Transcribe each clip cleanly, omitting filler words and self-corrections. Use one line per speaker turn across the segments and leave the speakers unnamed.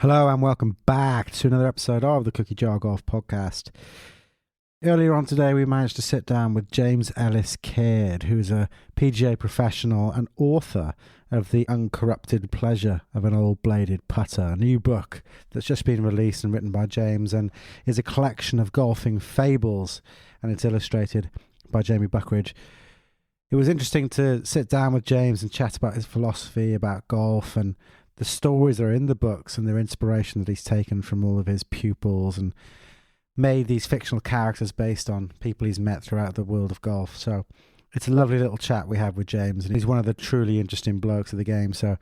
Hello and welcome back to another episode of the Cookie Jar Golf Podcast. Earlier on today we managed to sit down with James Ellis-Caird, who's a PGA professional and author of The Uncorrupted Pleasure of an Old Bladed Putter, a new book that's just been released and written by James and is a collection of golfing fables, and it's illustrated by Jamie Buckridge. It was interesting to sit down with James and chat about his philosophy about golf and the stories that are in the books and their inspiration that he's taken from all of his pupils and made these fictional characters based on people he's met throughout the world of golf. So it's a lovely little chat we have with James, and he's one of the truly interesting blokes of the game. So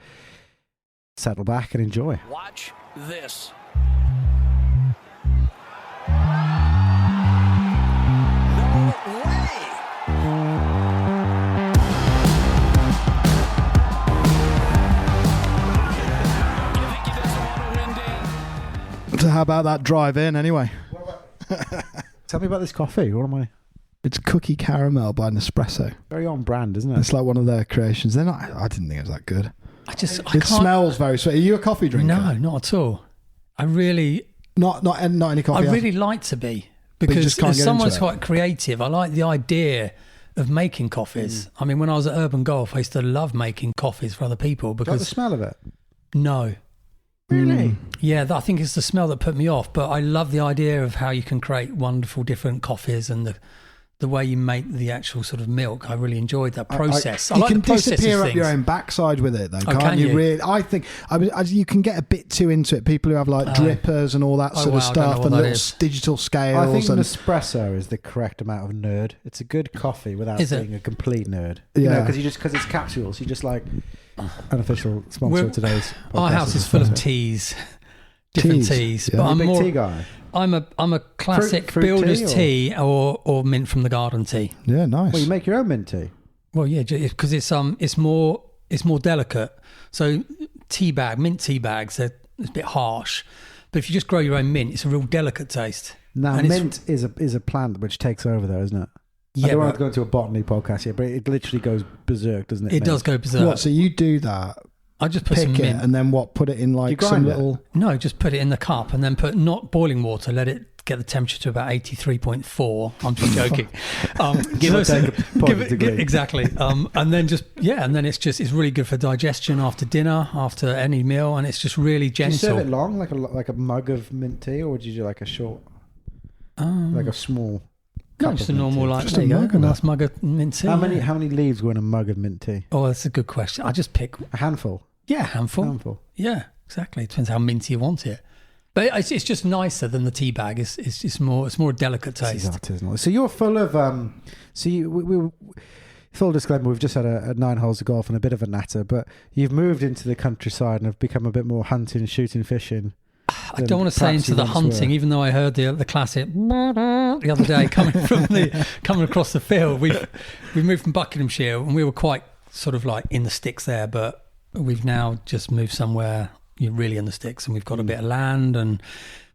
settle back and enjoy.
Watch this. No way!
So how about that drive in anyway?
Tell me about this coffee. What am I?
It's cookie caramel by Nespresso.
Very on brand, isn't it?
It's like one of their creations. I didn't think it was that good.
I
It
can't.
smells very sweet. Are you a coffee drinker?
No, not at all. I really,
Not any coffee.
I really like to be,
you
because
just can't
as
get
someone's
into it.
quite creative, I like the idea of making coffees. I mean, when I was at Urban Golf, I used to love making coffees for other people
Do you like the
because
smell of it?
no,
Really?
yeah, I think it's the smell that put me off. But I love the idea of how you can create wonderful different coffees and the way you make the actual sort of milk. I really enjoyed that process. I
You
like
can
the process of
disappear up
things.
your own backside with it, though,
Oh,
can't
can
you?
you?
Really, I think you can get a bit too into it. People who have like drippers and all that
Oh,
sort of
wow, I don't know
stuff
what
and
that
little
is.
digital scales.
I think
and
Nespresso is the correct amount of nerd. It's a good coffee without
Is it?
being a complete nerd.
Yeah.
Because it's capsules. You just like unofficial sponsor of today's podcast.
Our house is full of teas. Different
Teas,
teas,
yeah.
but
Are
I'm
you a big
more.
tea guy.
I'm a classic
Fruit
builder's
tea
tea or mint from the garden tea.
yeah, nice.
Well, you make your own mint tea.
Well, yeah, because it's more delicate. So mint tea bags, it's a bit harsh. But if you just grow your own mint, it's a real delicate taste.
Now,
And it's-
mint is a plant which takes over, though, isn't it? I
Yeah,
don't want
but
to go into a botany podcast here, but it literally goes berserk, doesn't it?
it does go berserk.
What? So you do that?
I just put some
Pick it
mint.
and then what? Put it in
You
like
grind
some
it?
little.
No, just put it in the cup and then put not boiling water. Let it get the temperature to about 83.4. I'm just joking.
Give or take a point degree.
Exactly. And then it's really good for digestion after dinner, after any meal, and it's just really
Do you
gentle.
serve it long, like a mug of mint tea, or would you do like a short, like a small
No,
cup
just
of
a
mint
normal,
tea?
like,
Just
there
a
you go,
mug
a
of
nice mug of mint tea.
How many leaves go in a mug of mint tea?
Oh, that's a good question. I just pick,
A handful.
a handful. Yeah, exactly. It depends how minty you want it. But it's just nicer than the tea bag. It's more a delicate
This is
taste.
artisanal. So you're full of full disclaimer, we've just had a 9 holes of golf and a bit of a natter, but you've moved into the countryside and have become a bit more hunting, shooting, fishing.
I don't want to say into the hunting, even though I heard the classic the other day coming across the field. We moved from Buckinghamshire and we were quite sort of like in the sticks there, but we've now just moved somewhere you're really in the sticks, and we've got a bit of land and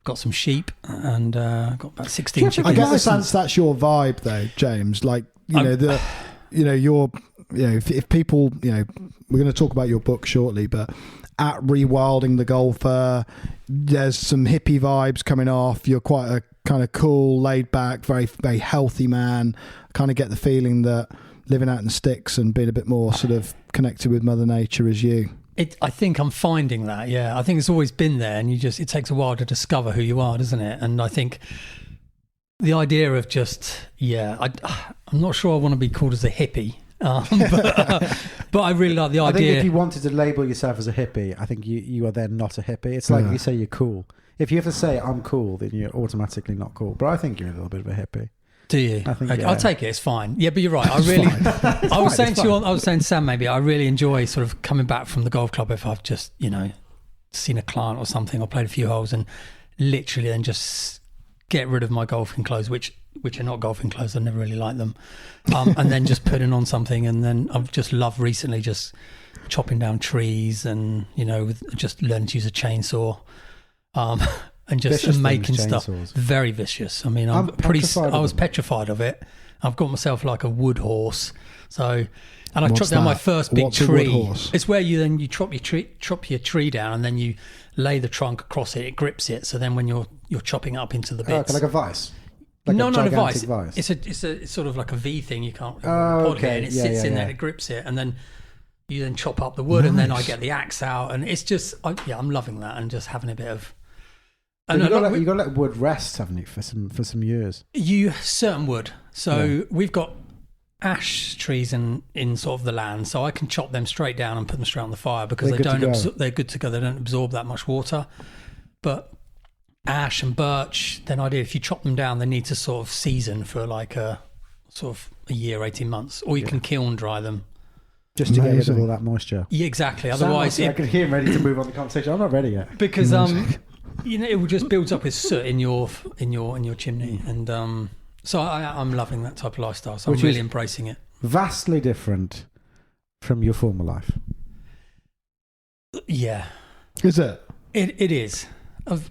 got some sheep and got about 16 chickens.
I get the sense that's your vibe, though, James. Like if people, we're going to talk about your book shortly, but at Rewilding the Golfer, there's some hippie vibes coming off. You're quite a kind of cool, laid back, very, very healthy man. I kind of get the feeling that living out in the sticks and being a bit more sort of connected with Mother Nature is you.
I think I'm finding that, yeah. I think it's always been there, and it takes a while to discover who you are, doesn't it? And I think the idea of I'm not sure I want to be called as a hippie, but I really like the
I
idea.
think if you wanted to label yourself as a hippie, I think you are then not a hippie. It's like you say you're cool. If you have to say I'm cool, then you're automatically not cool. But I think you're a little bit of a hippie.
Do you?
I think,
okay,
yeah.
I'll take it. It's fine. Yeah, but you're right. I was saying to Sam, maybe I really enjoy sort of coming back from the golf club if I've just, seen a client or something or played a few holes and literally then just get rid of my golfing clothes, which are not golfing clothes. I never really like them. And then just putting on something. And then I've just loved recently just chopping down trees and, just learning to use a chainsaw. And just
Vicious
making
things,
stuff
chainsaws.
very vicious. I mean,
I'm petrified of
I was
them.
petrified of it. I've got myself like a wood horse. So, and I
What's
chopped down my
that?
first big
What's a wood
tree.
horse?
It's where you chop your tree down, and then you lay the trunk across it, it grips it. So then when you're chopping up into the bits,
like a vice.
no, not a
gigantic
vice. It's sort of like a V thing. You can't.
Okay.
And it sits in there, and it grips it, and then you then chop up the wood, and then I get the axe out, and it's just, I'm loving that, and just having a bit of.
And you got to let wood rest, haven't you, for some years?
You certain wood. So we've got ash trees in sort of the land, so I can chop them straight down and put them straight on the fire because they're good to go. They don't absorb that much water. But ash and birch, then if you chop them down, they need to sort of season for like a sort of a year, 18 months, or you can kiln dry them.
Just to get rid of all that moisture.
Yeah, exactly. Otherwise,
I can hear him ready to move on the conversation. I'm not ready yet
because it will just build up as soot in your chimney, and so I'm loving that type of lifestyle. So I'm really embracing it.
Vastly different from your former life.
Yeah, is it?
It is.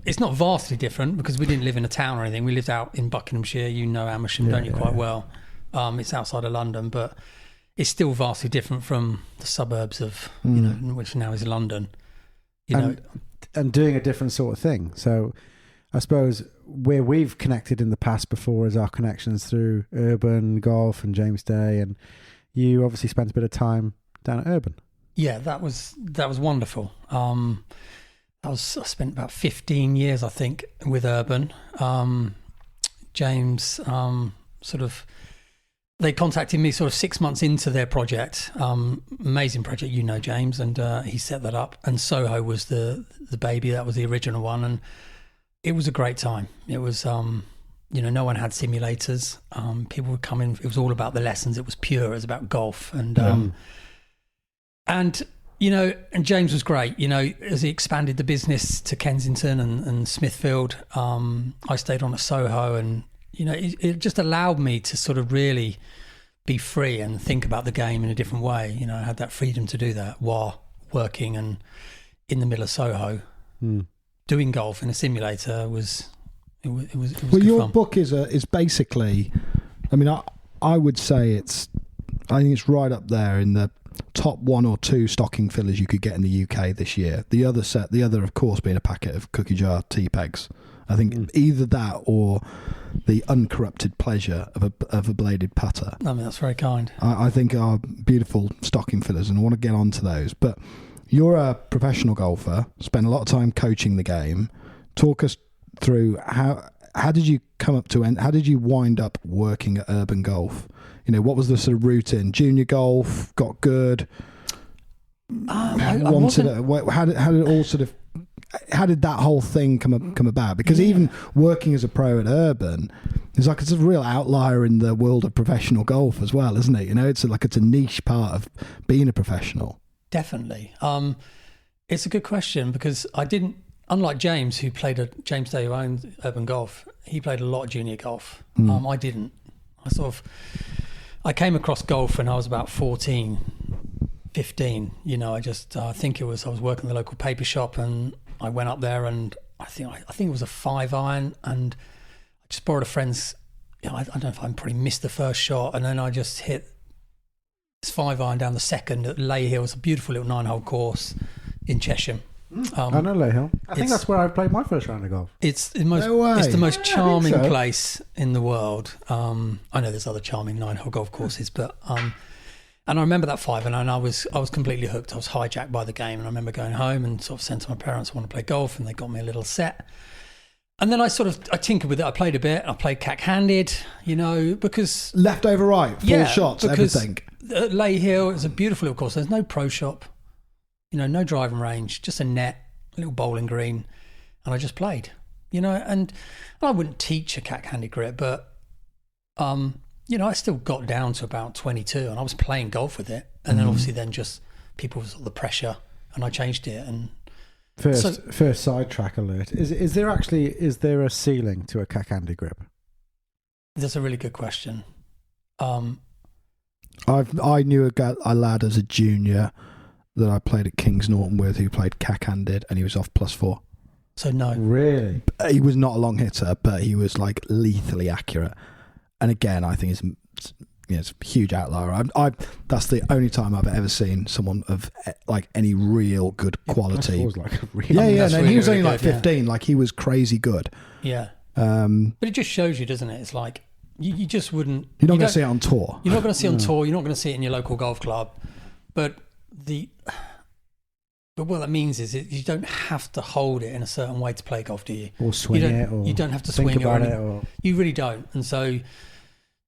It's not vastly different because we didn't live in a town or anything. We lived out in Buckinghamshire. You know Amersham, don't you, quite well? It's outside of London, but it's still vastly different from the suburbs of, which now is London.
And doing a different sort of thing. So I suppose where we've connected in the past before is our connections through Urban, golf and James Day. And you obviously spent a bit of time down at Urban.
Yeah, that was wonderful. I spent about 15 years, I think, with Urban. James they contacted me sort of 6 months into their project. Amazing project, James, and he set that up. And Soho was the baby. That was the original one, and it was a great time. It was, no one had simulators. People would come in. It was all about the lessons. It was pure. It was about golf, and James was great. As he expanded the business to Kensington and Smithfield, I stayed on at Soho, and it just allowed me to sort of really be free and think about the game in a different way. I had that freedom to do that while working and in the middle of Soho. Doing golf in a simulator was good
your
fun.
Book is basically, I would say I think it's right up there in the top 1 or 2 stocking fillers you could get in the UK this year. The other of course being a packet of cookie jar tea pegs. I think either that or the uncorrupted pleasure of a bladed putter.
That's very kind.
I think are beautiful stocking fillers, and I want to get onto those. But you're a professional golfer, spend a lot of time coaching the game. Talk us through how did you come up to how did you wind up working at Urban Golf? What was the sort of routine? Junior golf, got good. How did it all sort of? How did that whole thing come about? Because even working as a pro at Urban is like it's a real outlier in the world of professional golf as well, isn't it? It's a niche part of being a professional.
Definitely. It's a good question because I didn't, unlike James, James Day, who owned Urban Golf, he played a lot of junior golf. I didn't. I came across golf when I was about 14, 15. I think I was working in the local paper shop, and I went up there, and I think it was a 5-iron, and I just borrowed a friend's. I don't know if I probably missed the first shot, and then I just hit this 5-iron down the second at Lay Hill. It's a beautiful little 9-hole course in Chesham.
I know Lay Hill. I think that's where I played my first round of golf.
It's the most charming place in the world. I know there's other charming 9-hole golf courses, but and I remember that 5, and I was completely hooked. I was hijacked by the game, and I remember going home and sort of saying to my parents, I want to play golf, and they got me a little set. And then I tinkered with it. I played a bit. I played cack-handed, because
left over right, full shots, everything.
At Lay Hill, it's a beautiful little course. There's no pro shop, no driving range, just a net, a little bowling green, and I just played, and I wouldn't teach a cack-handed grip, but I still got down to about 22, and I was playing golf with it. And then obviously just people was the pressure, and I changed it. And
first sidetrack alert. Is there a ceiling to a cack-handed grip?
That's a really good question.
I knew a lad as a junior that I played at Kings Norton with who played cack-handed, and he was off +4.
So no.
Really?
He was not a long hitter, but he was lethally accurate. And again, I think it's a huge outlier. That's the only time I've ever seen someone of like any real good quality.
Was like a real
Yeah.
That's
No,
really,
he was
really
only like
good,
15. Like he was crazy good.
Yeah.
But
it just shows you, doesn't it? It's like you just wouldn't.
you're not going
don't-
to see it on tour.
You're not going to see it on tour. You're not going to see it in your local golf club. But what that means is you don't have to hold it in a certain way to play golf, do you?
Or swing it, or
you don't have to
think
swing
about
it.
it, or
You really don't. And so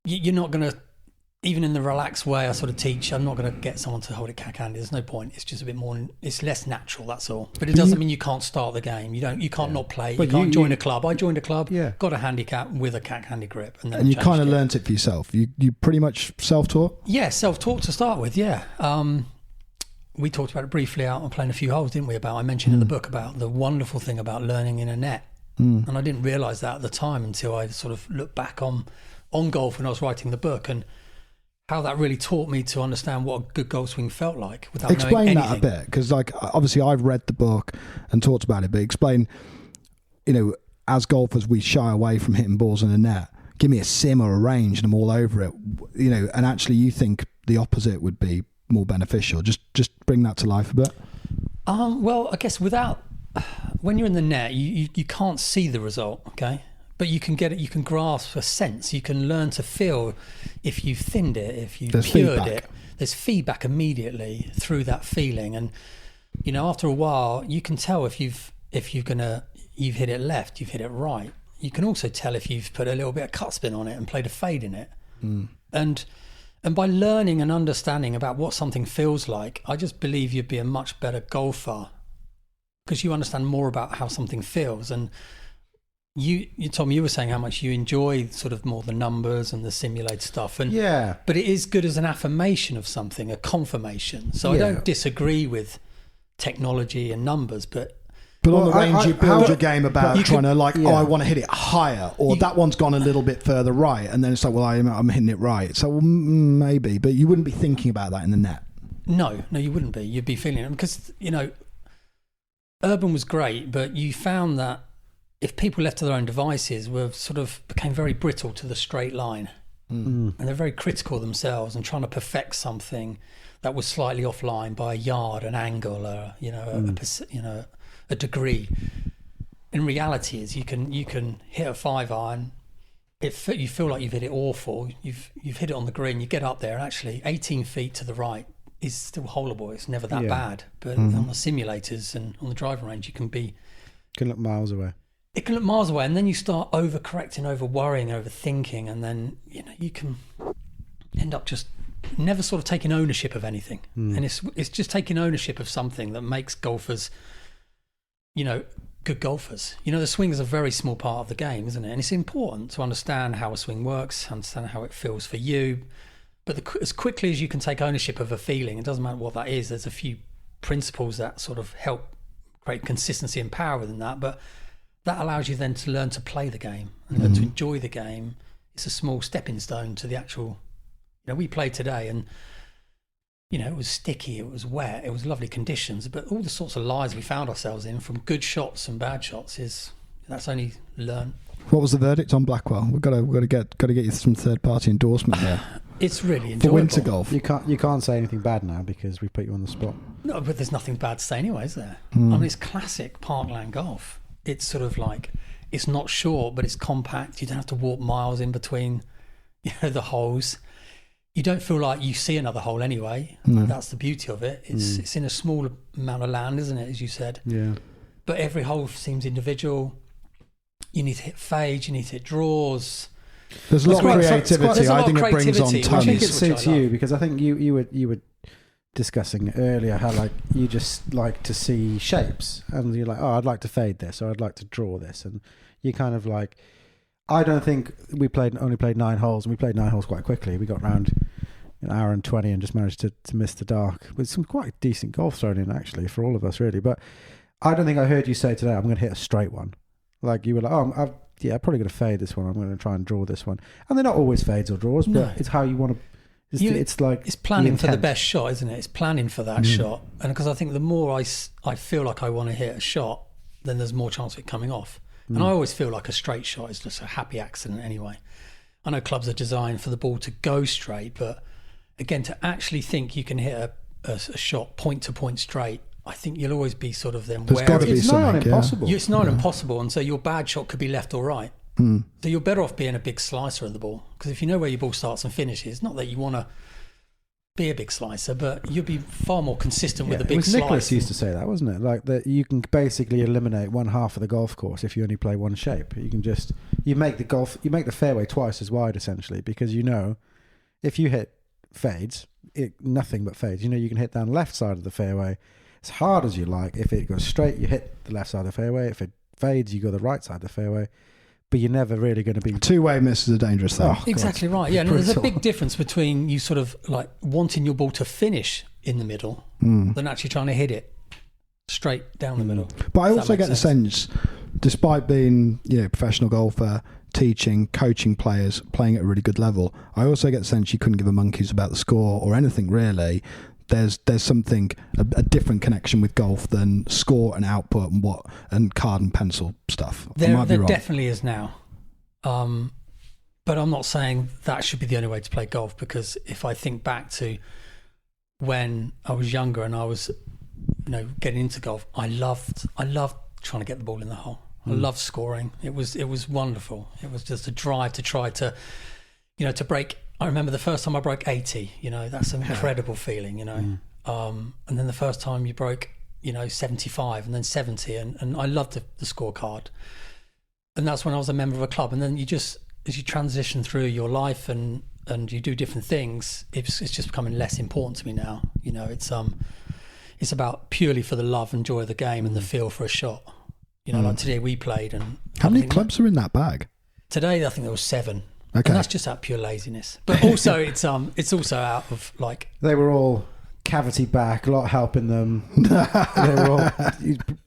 you're not going to, even in the relaxed way I sort of teach, I'm not going to get someone to hold it cack-handed. There's no point. It's just a bit more, it's less natural, that's all. But it doesn't mean you can't start the game. You can't not play.
But
you can't join
you-
a club. I joined a club,
Yeah.
got a handicap with a cack-handed grip. And then
And you
changed
kind of
it.
learnt it for yourself. You pretty much self-taught.
Yeah, self-taught to start with, yeah. We talked about it briefly out on playing a few holes, didn't we? I mentioned in the book about the wonderful thing about learning in a net. And I didn't realise that at the time until I sort of looked back on golf when I was writing the book, and how that really taught me to understand what a good golf swing felt like without knowing
Explain
anything.
that a bit, because like obviously I've read the book and talked about it, but explain, as golfers we shy away from hitting balls in a net. Give me a sim or a range and I'm all over it, and actually you think the opposite would be more beneficial. Just bring that to life a bit.
Well, I guess when you're in the net, you can't see the result, okay? But you can get it, you can grasp a sense, you can learn to feel if you've thinned it, if you've
There's
cured
feedback.
it. There's feedback immediately through that feeling. And, after a while, you can tell if you've hit it left, you've hit it right. You can also tell if you've put a little bit of cut spin on it and played a fade in it. And by learning and understanding about what something feels like, I just believe you'd be a much better golfer because you understand more about how something feels. And Tom, you were saying how much you enjoy sort of more the numbers and the simulated stuff. And
yeah.
but it is good as an affirmation of something, a confirmation. So I
Yeah.
don't disagree with technology and numbers, but
But on
Well,
the range, you build
how-
your game about
you
trying
can-
to like,
yeah.
I want to hit it higher, or that one's gone a little bit further right, and then it's like, well, I'm hitting it right. So maybe, but you wouldn't be thinking about that in the net.
no, you wouldn't be. You'd be feeling it because, Urban was great, but you found that if people left to their own devices became very brittle to the straight line. And they're very critical themselves and trying to perfect something that was slightly offline by a yard, an angle, a degree. In reality, is you can hit a 5-iron. You feel like you've hit it awful. You've hit it on the green. You get up there, and actually, 18 feet to the right is still holeable. It's never that bad. But on the simulators and on the driving range, you can
look miles away.
It can look miles away, and then you start overcorrecting, over worrying, overthinking, and then you can end up just never sort of taking ownership of anything. And it's just taking ownership of something that makes golfers, good golfers. The swing is a very small part of the game, isn't it? And it's important to understand how a swing works, understand how it feels for you. But as quickly as you can take ownership of a feeling, it doesn't matter what that is. There's a few principles that sort of help create consistency and power within that, but that allows you then to learn to play the game and learn to enjoy the game. It's a small stepping stone to the actual. We played today, and it was sticky, it was wet, it was lovely conditions, but all the sorts of lies we found ourselves in, from good shots and bad shots, that's only learn.
What was the verdict on Blackwell? We've got to get you some third party endorsement here
It's really
for
enjoyable.
winter golf.
You can't say anything bad now because we put you on the spot.
No, but there's nothing bad to say anyway, is there? I mean, it's classic parkland golf. It's sort of like, it's not short, but it's compact. You don't have to walk miles in between the holes. You don't feel like you see another hole anyway.
No.
That's the beauty of it. It's in a small amount of land, isn't it, as you said?
Yeah.
But every hole seems individual. You need to hit fades, you need to hit draws.
There's a lot of
quite-
creativity.
there's a
I
lot
think
of
it brings on
creativity, which
I think
tons.
it
is-
suits
I love.
you because I think you were discussing earlier how like you just like to see shapes and you're like, oh, I'd like to fade this or I'd like to draw this, and you kind of like. I don't think we only played 9 holes, and we played 9 holes quite quickly. We got round an hour and 20 and just managed to miss the dark with some quite decent golf thrown in actually for all of us really. But I don't think I heard you say today I'm going to hit a straight one. Like you were like, oh, I'm probably going to fade this one. I'm going to try and draw this one. And they're not always fades or draws, but
No.
it's how you want to. It's like
It's planning for the
intent.
best shot, isn't it? It's planning for that shot. And because I think the more I feel like I want to hit a shot, then there's more chance of it coming off. And I always feel like a straight shot is just a happy accident anyway. I know clubs are designed for the ball to go straight, but again, to actually think you can hit a shot point to point straight, I think you'll always be sort of then
There's got to be
It's not
something.
impossible.
It's not impossible, and so your bad shot could be left or right. So you're better off being a big slicer of the ball, because if you know where your ball starts and finishes, not that you want to be a big slicer, but you'll be far more consistent with a
It
big
was
slice.
Nicholas used to say that, wasn't it? Like that you can basically eliminate one half of the golf course if you only play one shape. You can just you make the fairway twice as wide essentially, because you know if you hit fades, nothing but fades. You know you can hit down the left side of the fairway as hard as you like. If it goes straight, you hit the left side of the fairway. If it fades, you go the right side of the fairway. But you're never really going to be...
Two-way misses are dangerous, though.
Oh,
Exactly right. Yeah, and there's a big difference between you sort of like wanting your ball to finish in the middle than actually trying to hit it straight down the middle.
But I
Does
also
that
get
make
the sense, despite being professional golfer, teaching, coaching players, playing at a really good level, I also get the sense you couldn't give a monkeys about the score or anything really. There's something, a different connection with golf than score and output and card and pencil stuff.
There definitely is now. But I'm not saying that should be the only way to play golf, because if I think back to when I was younger and I was, getting into golf, I loved trying to get the ball in the hole. I loved scoring. It was wonderful. It was just a drive to try to, to break. I remember the first time I broke 80, that's an incredible feeling, and then the first time you broke, 75 and then 70, and I loved the scorecard. And that's when I was a member of a club. And then you just, as you transition through your life and you do different things, it's just becoming less important to me now. It's about purely for the love and joy of the game and the feel for a shot. Like today we played. And
How many clubs are in that bag?
Today I think there was 7.
Okay.
And that's just out of pure laziness. But also it's also out of like...
They were all cavity back, a lot helping them. They were all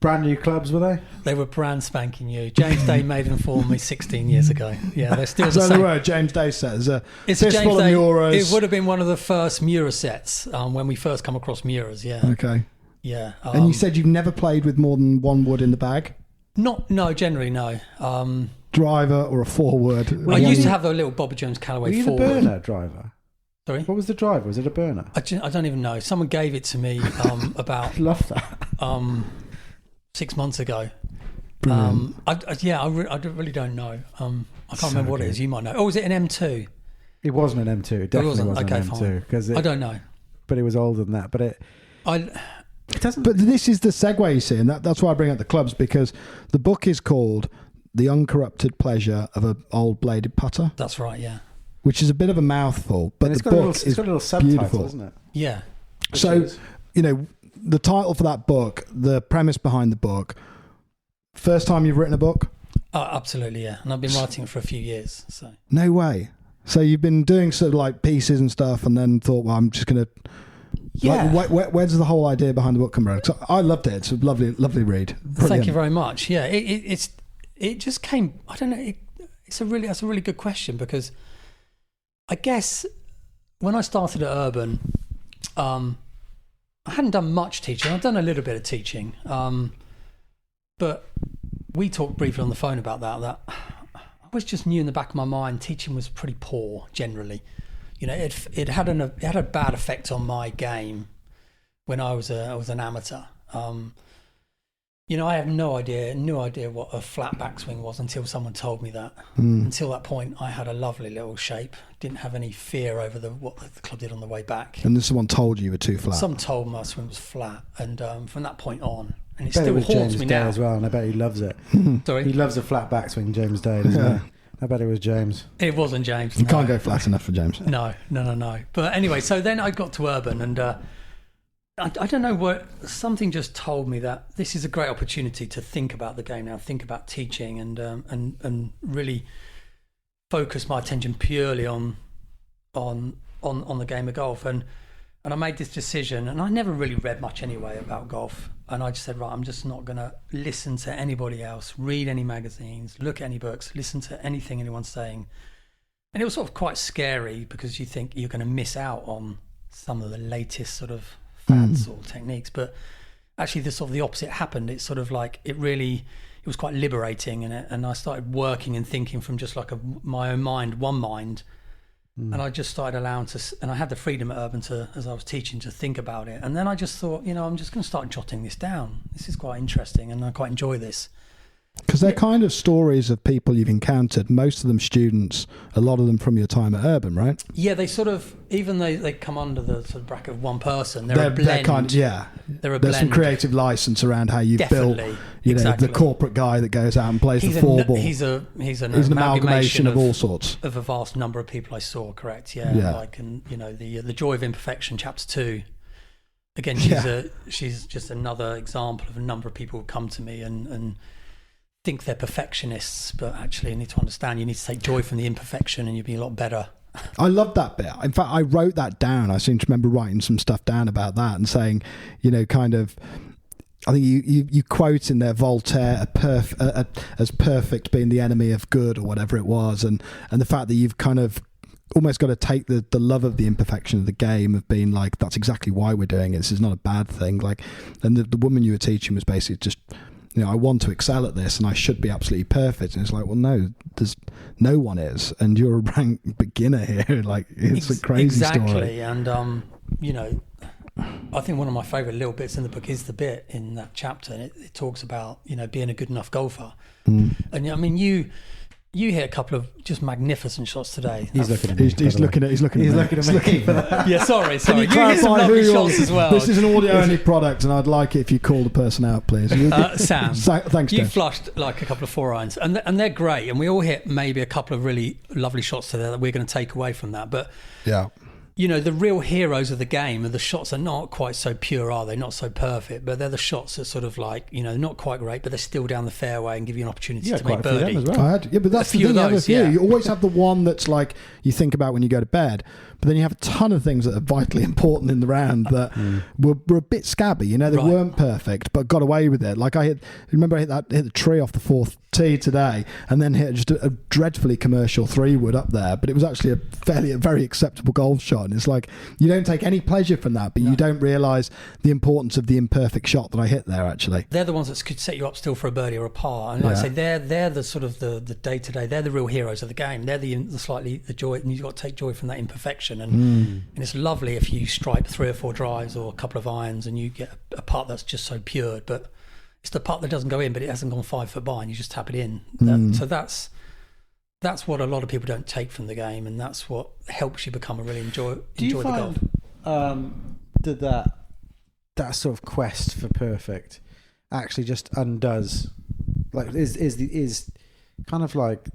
brand new clubs, were they?
They were brand spanking new. James Day made them for me 16 years ago. Yeah, they're still the
So
same.
they were James Day sets.
It's a James
fistful of
Day.
Muras.
It would have been one of the first Mura sets when we first come across Muras. Yeah,
Okay.
yeah.
And you said you've never played with more than one wood in the bag?
no, generally no.
Driver or a forward?
I used to have a little Bobby Jones Callaway
Were you the
forward.
burner driver?
Sorry,
What was the driver? Was it a burner?
I don't even know. Someone gave it to me about
Love that.
6 months ago.
Brilliant.
I really don't know. I can't remember what it is. You might know. Oh, was it an M2?
It wasn't an M2. It definitely
wasn't?
wasn't
Okay,
an
fine.
M2. Because
I don't know.
But it was older than that. But it doesn't...
But this is the segue, you see, and that's why I bring up the clubs, because the book is called The Uncorrupted Pleasure of an Old Bladed Putter,
That's right. Yeah.
which is a bit of a mouthful, but
and it's
the
got
book
it's
is
got a little subtitle,
beautiful.
isn't it?
Yeah.
So, the title for that book, the premise behind the book, first time you've written a book?
Oh, absolutely. Yeah. And I've been writing it for a few years. So.
No way. So you've been doing sort of like pieces and stuff, and then thought, well, I'm just going to...
Yeah.
Like, where does the whole idea behind the book come from? 'Cause I loved it. It's a lovely read. Brilliant.
Thank you very much. Yeah, it just came. I don't know. That's a really good question, because I guess when I started at Urban, I hadn't done much teaching. I've done a little bit of teaching, but we talked briefly on the phone about that. I was just knew in the back of my mind teaching was pretty poor generally. It had a bad effect on my game when I was an amateur. I have no idea what a flat backswing was until someone told me that. Until that point, I had a lovely little shape. Didn't have any fear over what the club did on the way back.
And then someone told you were too flat.
Some told my swing was flat, and from that point on, and it
I bet
still
was
haunts
James
me
Day
now.
as well, and I bet he loves it.
Sorry,
He loves a flat backswing, James Day, doesn't he? I bet it was James.
it wasn't James.
You
no.
can't go flat enough for James.
No. But anyway, so then I got to Urban, and I don't know what, something just told me that this is a great opportunity to think about the game now, think about teaching, and really focus my attention purely on the game of golf. And I made this decision, and I never really read much anyway about golf. And I just said, right, I'm just not going to listen to anybody else, read any magazines, look at any books, listen to anything anyone's saying. And it was sort of quite scary, because you think you're going to miss out on some of the latest sort of fads or techniques. But actually the opposite happened. It's sort of like it was quite liberating in it. And I started working and thinking from just like my own mind, one mind. And I just started allowing and I had the freedom at Urban as I was teaching, to think about it. And then I just thought, I'm just going to start jotting this down. This is quite interesting, and I quite enjoy this.
Because they're kind of stories of people you've encountered, most of them students, a lot of them from your time at Urban, right?
Yeah, they sort of, even though they come under the sort of bracket of one person, they're a blend.
They're kind of,
They're a
There's
blend.
some creative license around how you've built,
Exactly.
the corporate guy that goes out and plays the four ball.
He's an
amalgamation of all sorts.
Of a vast number of people I saw, correct? Yeah. Like, and the Joy of Imperfection, chapter 2. Again, she's just another example of a number of people who come to me and think they're perfectionists, but actually you need to understand you need to take joy from the imperfection and you'll be a lot better.
I love that bit. In fact, I wrote that down. I seem to remember writing some stuff down about that and saying, kind of, I think you quote in there Voltaire, as perfect being the enemy of good, or whatever it was, and the fact that you've kind of almost got to take the love of the imperfection of the game, of being like, that's exactly why we're doing it. This is not a bad thing. Like, and the woman you were teaching was basically just, I want to excel at this and I should be absolutely perfect. And it's like, well, no, there's no one is, and you're a rank beginner here. Like, it's a crazy story.
And I think one of my favourite little bits in the book is the bit in that chapter, and it talks about being a good enough golfer. And I mean, you hit a couple of just magnificent shots today.
He's looking at me.
He's looking at me.
Yeah, sorry.
Can you
hit some lovely shots as well.
This is an audio-only product, and I'd like it if you call the person out, please.
Sam,
thanks,
you
Dave.
flushed like a couple of 4-irons, and they're great, and we all hit maybe a couple of really lovely shots today that we're going to take away from that. But
yeah,
the real heroes of the game are the shots are not quite so pure, are they? Not so perfect, but they're the shots that sort of like, not quite great, but they're still down the fairway and give you an opportunity to make birdie.
As well.
But that's the thing. You always have the one that's like you think about when you go to bed, but then you have a ton of things that are vitally important in the round that were a bit scabby. They weren't perfect, but got away with it. Like I hit the tree off the fourth tee today, and then hit just a dreadfully commercial 3-wood up there, but it was actually a very acceptable golf shot. And it's like, you don't take any pleasure from that, but you don't realise the importance of the imperfect shot that I hit there. Actually,
they're the ones that could set you up still for a birdie or a par. And like I say, they're the sort of the day to day. They're the real heroes of the game. They're the joy, and you've got to take joy from that imperfection. And it's lovely if you stripe 3 or 4 drives or a couple of irons, and you get a putt that's just so pure, but it's the putt that doesn't go in, but it hasn't gone 5 foot by, and you just tap it in. So that's what a lot of people don't take from the game, and that's what helps you become a really enjoy the golf.
Did that sort of quest for perfect actually just undoes, like, is kind of like,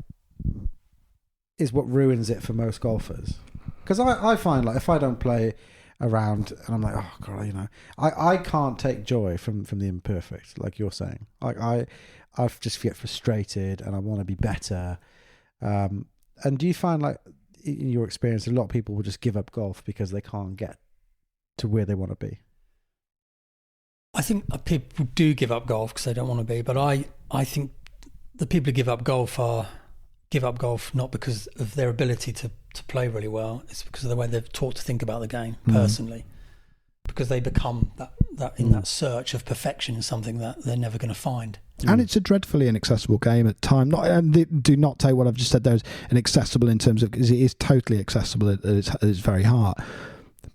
is what ruins it for most golfers? Because I find, like, if I don't play around and I'm like, oh god, I can't take joy from the imperfect, like you're saying. Like I just get frustrated and I want to be better. And do you find, like, in your experience, a lot of people will just give up golf because they can't get to where they want to be?
I think people do give up golf because they don't want to be, but I think the people who give up golf not because of their ability to play really well. It's because of the way they've taught to think about the game personally, because they become that in that search of perfection in something that they're never going to find.
And it's a dreadfully inaccessible game at times. Do not take what I've just said there as inaccessible in terms of, because it is totally accessible at its very heart,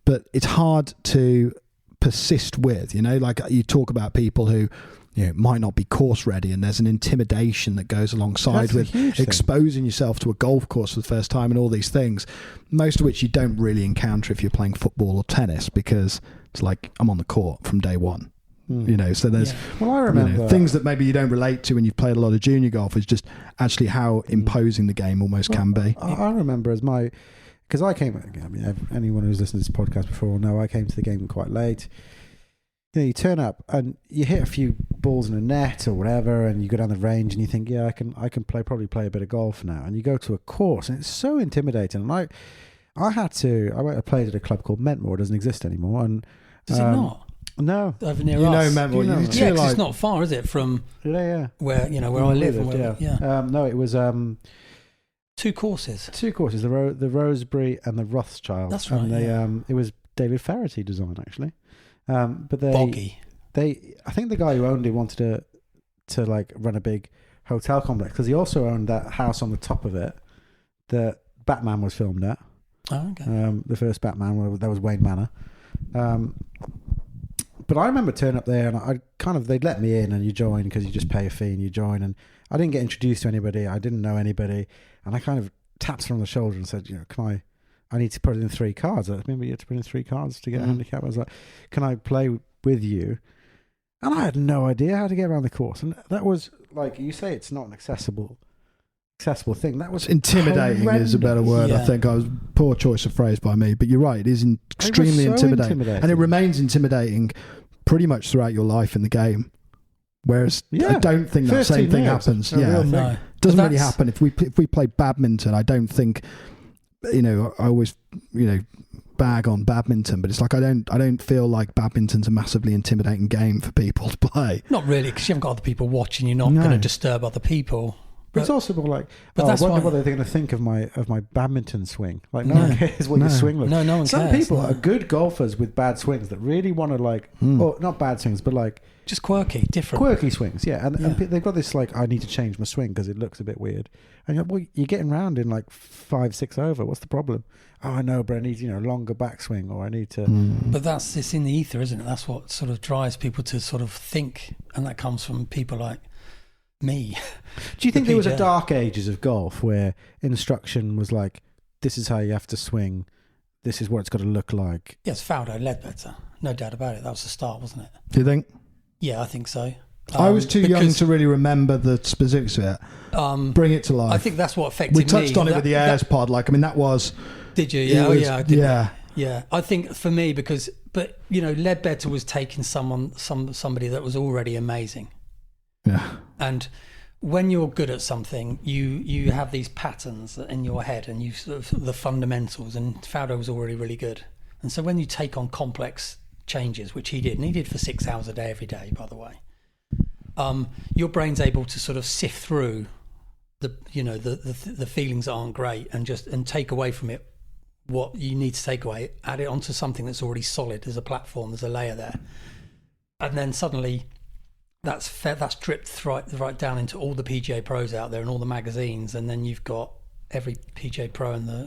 but it's hard to persist with. Like you talk about people who might not be course ready, and there's an intimidation that goes alongside with exposing yourself to a golf course for the first time and all these things, most of which you don't really encounter if you're playing football or tennis, because it's like, I'm on the court from day one. So there's
well, I remember
things that maybe you don't relate to when you've played a lot of junior golf, is just actually how imposing the game almost can be.
I remember because I came, anyone who's listened to this podcast before will know I came to the game quite late. You turn up and you hit a few balls in a net or whatever, and you go down the range and you think, I can probably play a bit of golf now. And you go to a course and it's so intimidating. And I played at a club called Mentmore. It doesn't exist anymore. And
does it not?
No.
Over near us.
Mentmore.
Yeah, because it's not far, is it, from where where I live?
No, it was
2 courses.
2 courses, the Rosebery and the Rothschild.
That's right.
And it was David Ferretti design, actually. But
Boggy.
I think the guy who owned it wanted to to like run a big hotel complex, because he also owned that house on the top of it that Batman was filmed at.
Oh, okay.
The first Batman, that was Wayne Manor. But I remember turning up there, and they'd let me in, and you join because you just pay a fee and you join. And I didn't get introduced to anybody. I didn't know anybody, and I kind of tapped him on the shoulder and said, I need to put in 3 cards. I remember you had to put in 3 cards to get a handicap. I was like, can I play with you? And I had no idea how to get around the course. And that was, like you say, it's not an accessible thing. That was
intimidating
horrendous.
is a better word.
Yeah.
I think I was poor choice of phrase by me, but you're right. It is extremely
so
intimidating, and it remains intimidating pretty much throughout your life in the game. Whereas I don't think that same thing happens. Yeah,
No.
it doesn't really happen. If we play badminton, I don't think, I always bag on badminton, but it's like I don't feel like badminton's a massively intimidating game for people to play.
Not really, because you haven't got other people watching. You're not going to disturb other people.
But it's also more like, I wonder what they're going to think of my badminton swing. Like, no one cares what your swing looks.
No one cares.
Some people are good golfers with bad swings that really want to or not bad swings, but like
just quirky, different,
quirky swings. Yeah, and they've got this like, I need to change my swing because it looks a bit weird. And you're like, well, you're getting round in like 5-6 over. What's the problem? Oh, I know, but I need longer backswing, or I need to.
But it's in the ether, isn't it? That's what sort of drives people to sort of think, and that comes from people like me.
Do you think there was a dark ages of golf where instruction was like, this is how you have to swing, this is what it's got to look like?
Yes, Faldo led better, no doubt about it. That was the start, wasn't it?
Do you think?
Yeah, I think so.
I was too young to really remember the specifics of it. Bring it to life.
I think that's what affected me.
We touched on it with the Airs pod. That was.
Did you? Yeah, I did.
Yeah.
Yeah, I think for me, but Ledbetter was taking somebody that was already amazing.
Yeah.
And when you're good at something, you have these patterns in your head, and you sort of the fundamentals. And Faldo was already really good. And so when you take on complex changes, which he did, and he did for 6 hours a day every day, by the way, your brain's able to sort of sift through the feelings that aren't great, and take away from it what you need to take away, add it onto something that's already solid. There's a platform, there's a layer there, and then suddenly that's dripped right down into all the PGA pros out there and all the magazines, and then you've got every PGA pro in the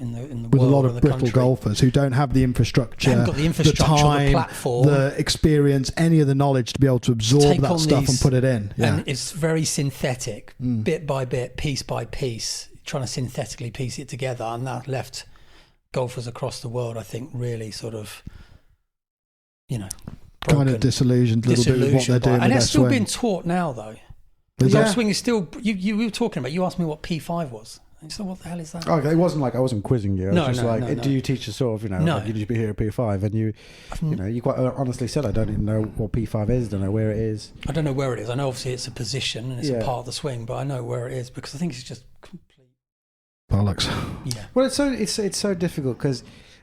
with
world,
a lot of brittle
country.
Golfers who don't have the infrastructure,
They haven't got the infrastructure,
the time,
the platform,
the experience, any of the knowledge to be able to absorb that stuff and put it in. Yeah.
And it's very synthetic, bit by bit, piece by piece, trying to synthetically piece it together, and that left golfers across the world, I think, really sort of,
kind of disillusioned a little bit with what they're doing.
And
with
it's still
their swing.
being taught now, though.
Is
Golf
it?
swing is still. You were talking about. You asked me what P5 was. And so what the hell is that?
Okay, it wasn't like I wasn't quizzing you. I was just
No.
do you teach a sort of,
No.
like you need to be here at P5, and you quite honestly said, I don't even know what P5 is, don't know where it is.
I don't know where it is. I know obviously it's a position and it's
Yeah.
a part of the swing, but I know where it is because I think it's just complete.
Bollocks.
Yeah.
Well, it's so difficult because,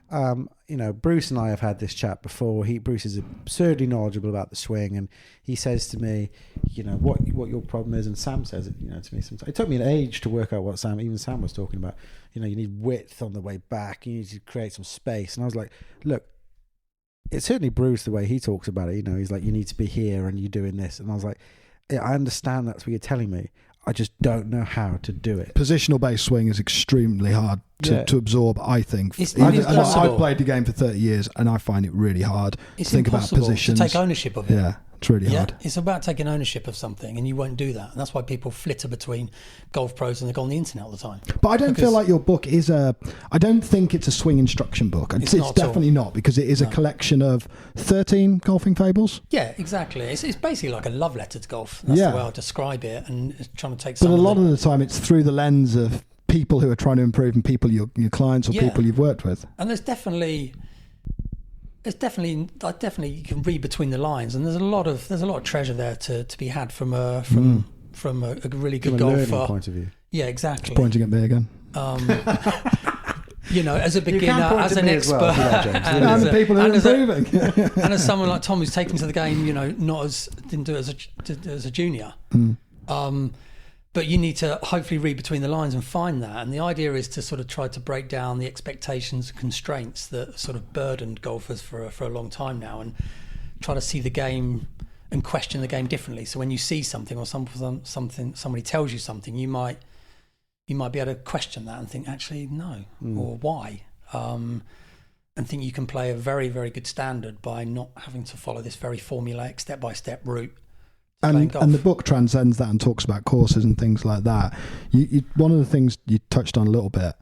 Bruce and I have had this chat before. Bruce is absurdly knowledgeable about the swing, and he says to me, what your problem is, and Sam says it, to me sometimes. It took me an age to work out what Sam was talking about. You need width on the way back. You need to create some space, and I was like, look, it's certainly Bruce the way he talks about it. He's like, you need to be here, and you're doing this, and I was like, yeah, I understand that's what you're telling me. I just don't know how to do it.
Positional based swing is extremely hard to absorb, I think.
It's
I've played the game for 30 years and I find it really hard to think about positions.
To take ownership of it.
Yeah, it's really hard.
It's about taking ownership of something, and you won't do that. And that's why people flitter between golf pros and they go on the internet all the time.
But I don't feel like your book is I don't think it's a swing instruction book. It's definitely not, because it is a collection of 13 golfing fables.
Yeah, exactly. It's basically like a love letter to golf. That's the way I describe it, and it's trying to take
But a lot of the time it's through the lens of people who are trying to improve and people your clients or people you've worked with.
And there's definitely you can read between the lines, and there's a lot of treasure there to be had from a really good
From a
golfer
learning point of view.
Yeah, exactly.
It's pointing at me again.
As a beginner, as an expert,
and the people who are improving,
and as someone like Tom who's taken to the game, didn't do it as a junior. But you need to hopefully read between the lines and find that. And the idea is to sort of try to break down the expectations and constraints that sort of burdened golfers for a long time now, and try to see the game and question the game differently. So when you see something or somebody tells you something, you might be able to question that and think, actually, no, or why? And think you can play a very, very good standard by not having to follow this very formulaic step-by-step route.
And the book transcends that and talks about courses and things like that. One of the things you touched on a little bit,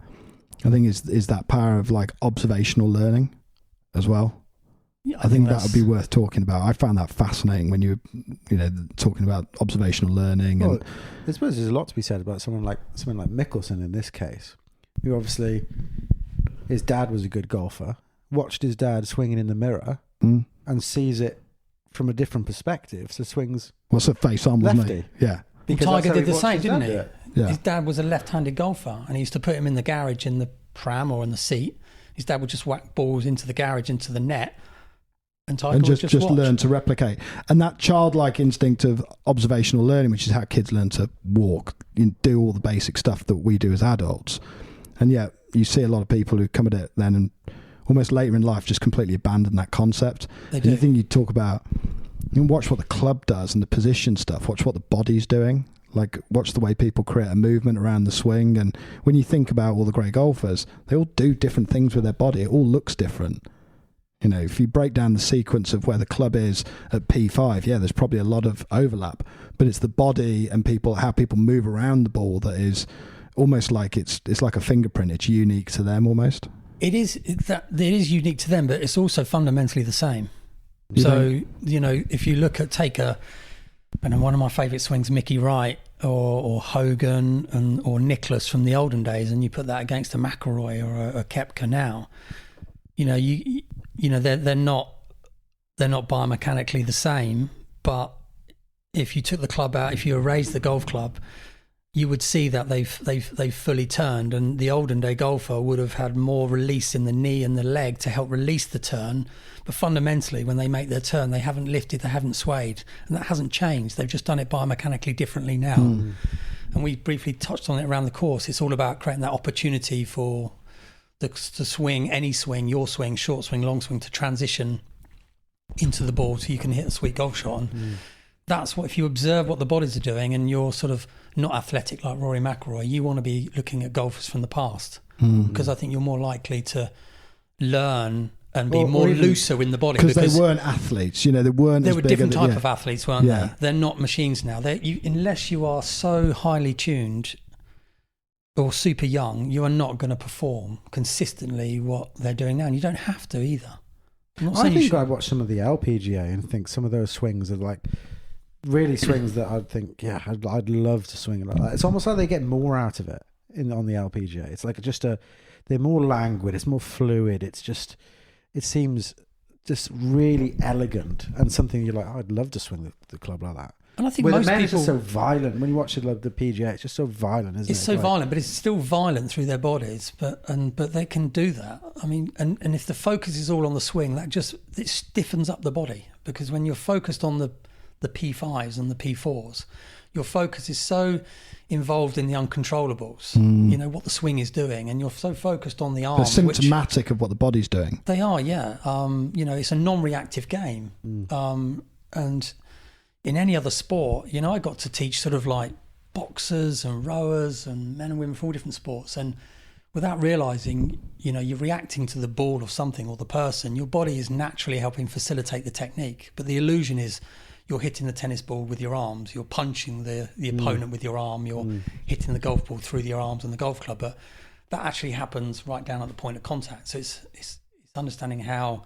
I think, is that power of like observational learning as well.
Yeah,
I think that would be worth talking about. I found that fascinating when you were, talking about observational learning.
Well,
And
I suppose there's a lot to be said about someone like Mickelson in this case, who obviously his dad was a good golfer, watched his dad swinging in the mirror and sees it from a different perspective. So swings.
What's her face on, wasn't
lefty.
he? Yeah.
Because
Tiger
that's how
did the
watched
same,
his
didn't
dad
he?
do it.
Yeah.
His dad was a left-handed golfer, and he used to put him in the garage in the pram or in the seat. His dad would just whack balls into the garage, into the net, and Tiger would just watch.
learn to replicate. And that childlike instinct of observational learning, which is how kids learn to walk, do all the basic stuff that we do as adults. And yet you see a lot of people who come at it then and almost later in life just completely abandon that concept.
They
And
do.
you think you talk about, watch what the club does and the position stuff, watch what the body's doing. Like, watch the way people create a movement around the swing. And when you think about all the great golfers, they all do different things with their body. It all looks different. If you break down the sequence of where the club is at P5, there's probably a lot of overlap. But it's the body and how people move around the ball that is almost like it's like a fingerprint. It's unique to them almost.
It is unique to them, but it's also fundamentally the same. So, if you look at one of my favourite swings, Mickey Wright or Hogan or Nicklaus from the olden days, and you put that against a McIlroy or a Koepka now, they're not biomechanically the same. But if you took the club out, if you erased the golf club, you would see that they've fully turned, and the olden day golfer would have had more release in the knee and the leg to help release the turn. But fundamentally, when they make their turn, they haven't lifted, they haven't swayed, and that hasn't changed. They've just done it biomechanically differently now. And we briefly touched on it around the course. It's all about creating that opportunity for the swing, any swing, your swing, short swing, long swing, to transition into the ball so you can hit a sweet golf shot. And that's what, if you observe what the bodies are doing and you're sort of not athletic like Rory McIlroy, you want to be looking at golfers from the past, because I think you're more likely to learn and be more looser in the body.
Because they weren't athletes, they weren't.
They
as
were
big
different
as-
type of athletes, weren't they? They're not machines now. Unless you are so highly tuned or super young, you are not going to perform consistently what they're doing now. And you don't have to either. I'm not
I
saying you
think
should.
I watch some of the LPGA and think some of those swings are like really swings that I'd think, I'd love to swing like that. It's almost like they get more out of it on the LPGA. It's like they're more languid, it's more fluid. It seems just really elegant and something you're like, I'd love to swing the club like that.
And I think
With
most
the men,
people.
it's just so violent. When you watch the PGA, it's just so violent, isn't it?
It's so
like,
violent, but it's still violent through their bodies. But they can do that. I mean, and if the focus is all on the swing, it stiffens up the body, because when you're focused on the P5s and the P4s, your focus is so involved in the uncontrollables. What the swing is doing, and you're so focused on the arm.
They're symptomatic of what the body's doing.
They are, yeah. It's a non-reactive game, and in any other sport, I got to teach sort of like boxers and rowers and men and women from all different sports, and without realizing, you're reacting to the ball or something or the person. Your body is naturally helping facilitate the technique, but the illusion is you're hitting the tennis ball with your arms, you're punching the opponent with your arm, you're hitting the golf ball through your arms and the golf club, but that actually happens right down at the point of contact. So it's understanding how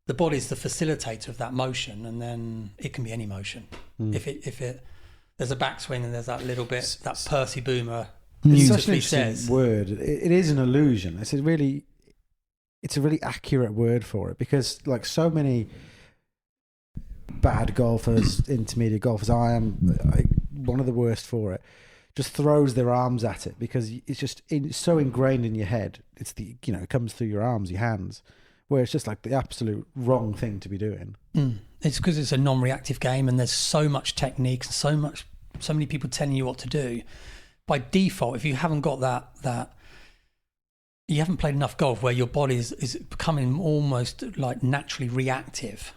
the body is the facilitator of that motion, and then it can be any motion. If there's a backswing and there's that little bit, that Percy Boomer
It's such an
beautifully
interesting
says.
word. It is an illusion. It's a really accurate word for it, because like so many bad golfers, intermediate golfers, I am one of the worst for it, just throws their arms at it because it's so ingrained in your head. It's it comes through your arms, your hands, where it's just like the absolute wrong thing to be doing.
It's because it's a non-reactive game, and there's so much technique, so many people telling you what to do. By default, if you haven't got that you haven't played enough golf where your body is becoming almost like naturally reactive.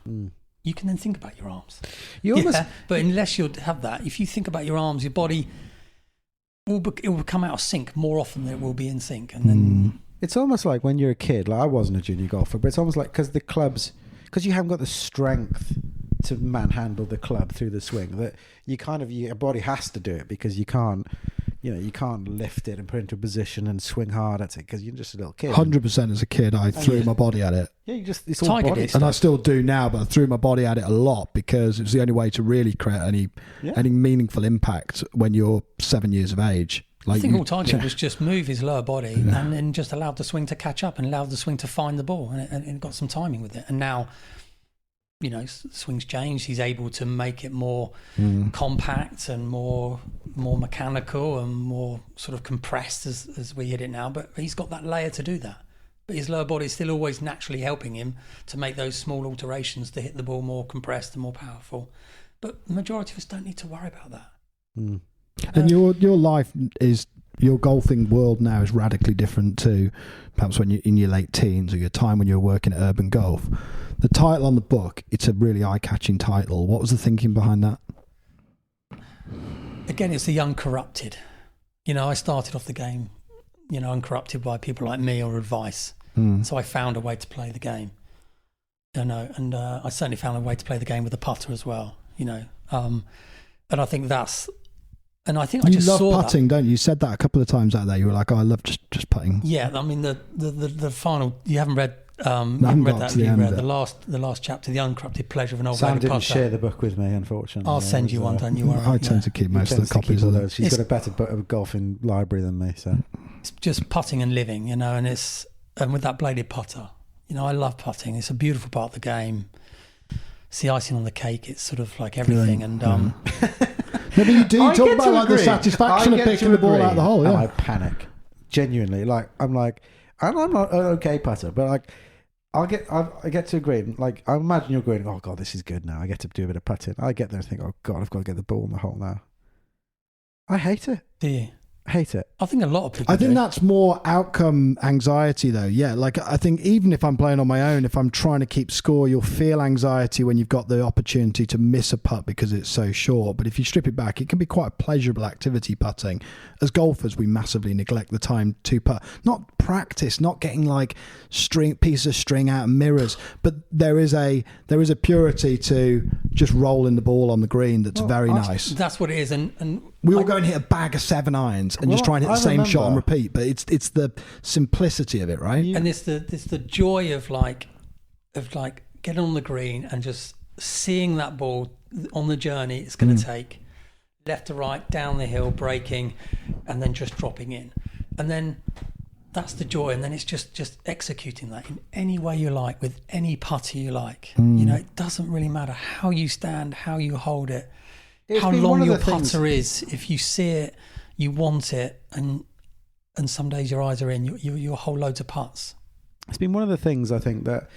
you can then think about your arms.
You almost
But unless you have that, if you think about your arms, your body it will come out of sync more often than it will be in sync. And then
it's almost like when you're a kid. Like I wasn't a junior golfer, but it's almost like because you haven't got the strength to manhandle the club through the swing, that your body has to do it, because you can't lift it and put it into a position and swing hard at it because you're just a little kid.
100% as a kid, I threw my body at it.
Yeah, it's all
Tiger
body
did.
stuff.
And I still do now, but I threw my body at it a lot because it was the only way to really create any meaningful impact when you're 7 years of age.
I think all Tiger did was just move his lower body and then just allowed the swing to catch up and allowed the swing to find the ball, and it got some timing with it. And now, swing's changed. He's able to make it more compact and more mechanical and more sort of compressed as we hit it now. But he's got that layer to do that. But his lower body is still always naturally helping him to make those small alterations to hit the ball more compressed and more powerful. But the majority of us don't need to worry about that.
Mm.
And your life is, your golfing world now is radically different to perhaps when you're in your late teens or your time when you were working at Urban Golf. The title on the book, it's a really eye-catching title. What was the thinking behind that?
Again, it's the uncorrupted. I started off the game, uncorrupted by people like me or advice. So I found a way to play the game. And I certainly found a way to play the game with a putter as well. And I think that's. And I think I just saw that.
You love putting, don't you? You said that a couple of times out there. You were like, "Oh, I love just putting."
Yeah, I mean the final. You haven't read.
I haven't read that.
The last chapter, the uncorrupted pleasure of an old
Sam
lady
didn't
putter.
share the book with me, unfortunately.
I'll send you one, don't you worry.
I tend to keep most of the copies of those.
She's got a better golfing library than me, so
it's just putting and living, and with that bladed putter, I love putting. It's a beautiful part of the game. It's the icing on the cake. It's sort of like everything, and
No, but you do talk about the satisfaction of picking the ball out of the hole. Yeah,
and I panic genuinely. I'm not an okay putter, but I get to agree. Like I imagine you're agreeing. Oh God, this is good now. I get to do a bit of putting. I get there and think, oh God, I've got to get the ball in the hole now. I hate it.
Do you?
Hate it.
I think a lot of people.
I think that's more outcome anxiety, though. Yeah, like I think even if I'm playing on my own, if I'm trying to keep score, you'll feel anxiety when you've got the opportunity to miss a putt because it's so short. But if you strip it back, it can be quite a pleasurable activity, putting. As golfers, we massively neglect the time to putt. Not practice, not getting like pieces of string out and mirrors, but there is a purity to just rolling the ball on the green that's very nice.
That's what it is, and
we all go and hit a bag of 7 irons and just try and hit the same shot and repeat. But it's the simplicity of it, right?
And it's the joy of getting on the green and just seeing that ball on the journey it's going to take, left to right, down the hill, breaking, and then just dropping in. And then that's the joy. And then it's just executing that in any way you like, with any putter you like. It doesn't really matter how you stand, how you hold it. How long your putter is. If you see it, you want it, and some days your eyes are in, you'll hold loads of putts.
It's been one of the things I think that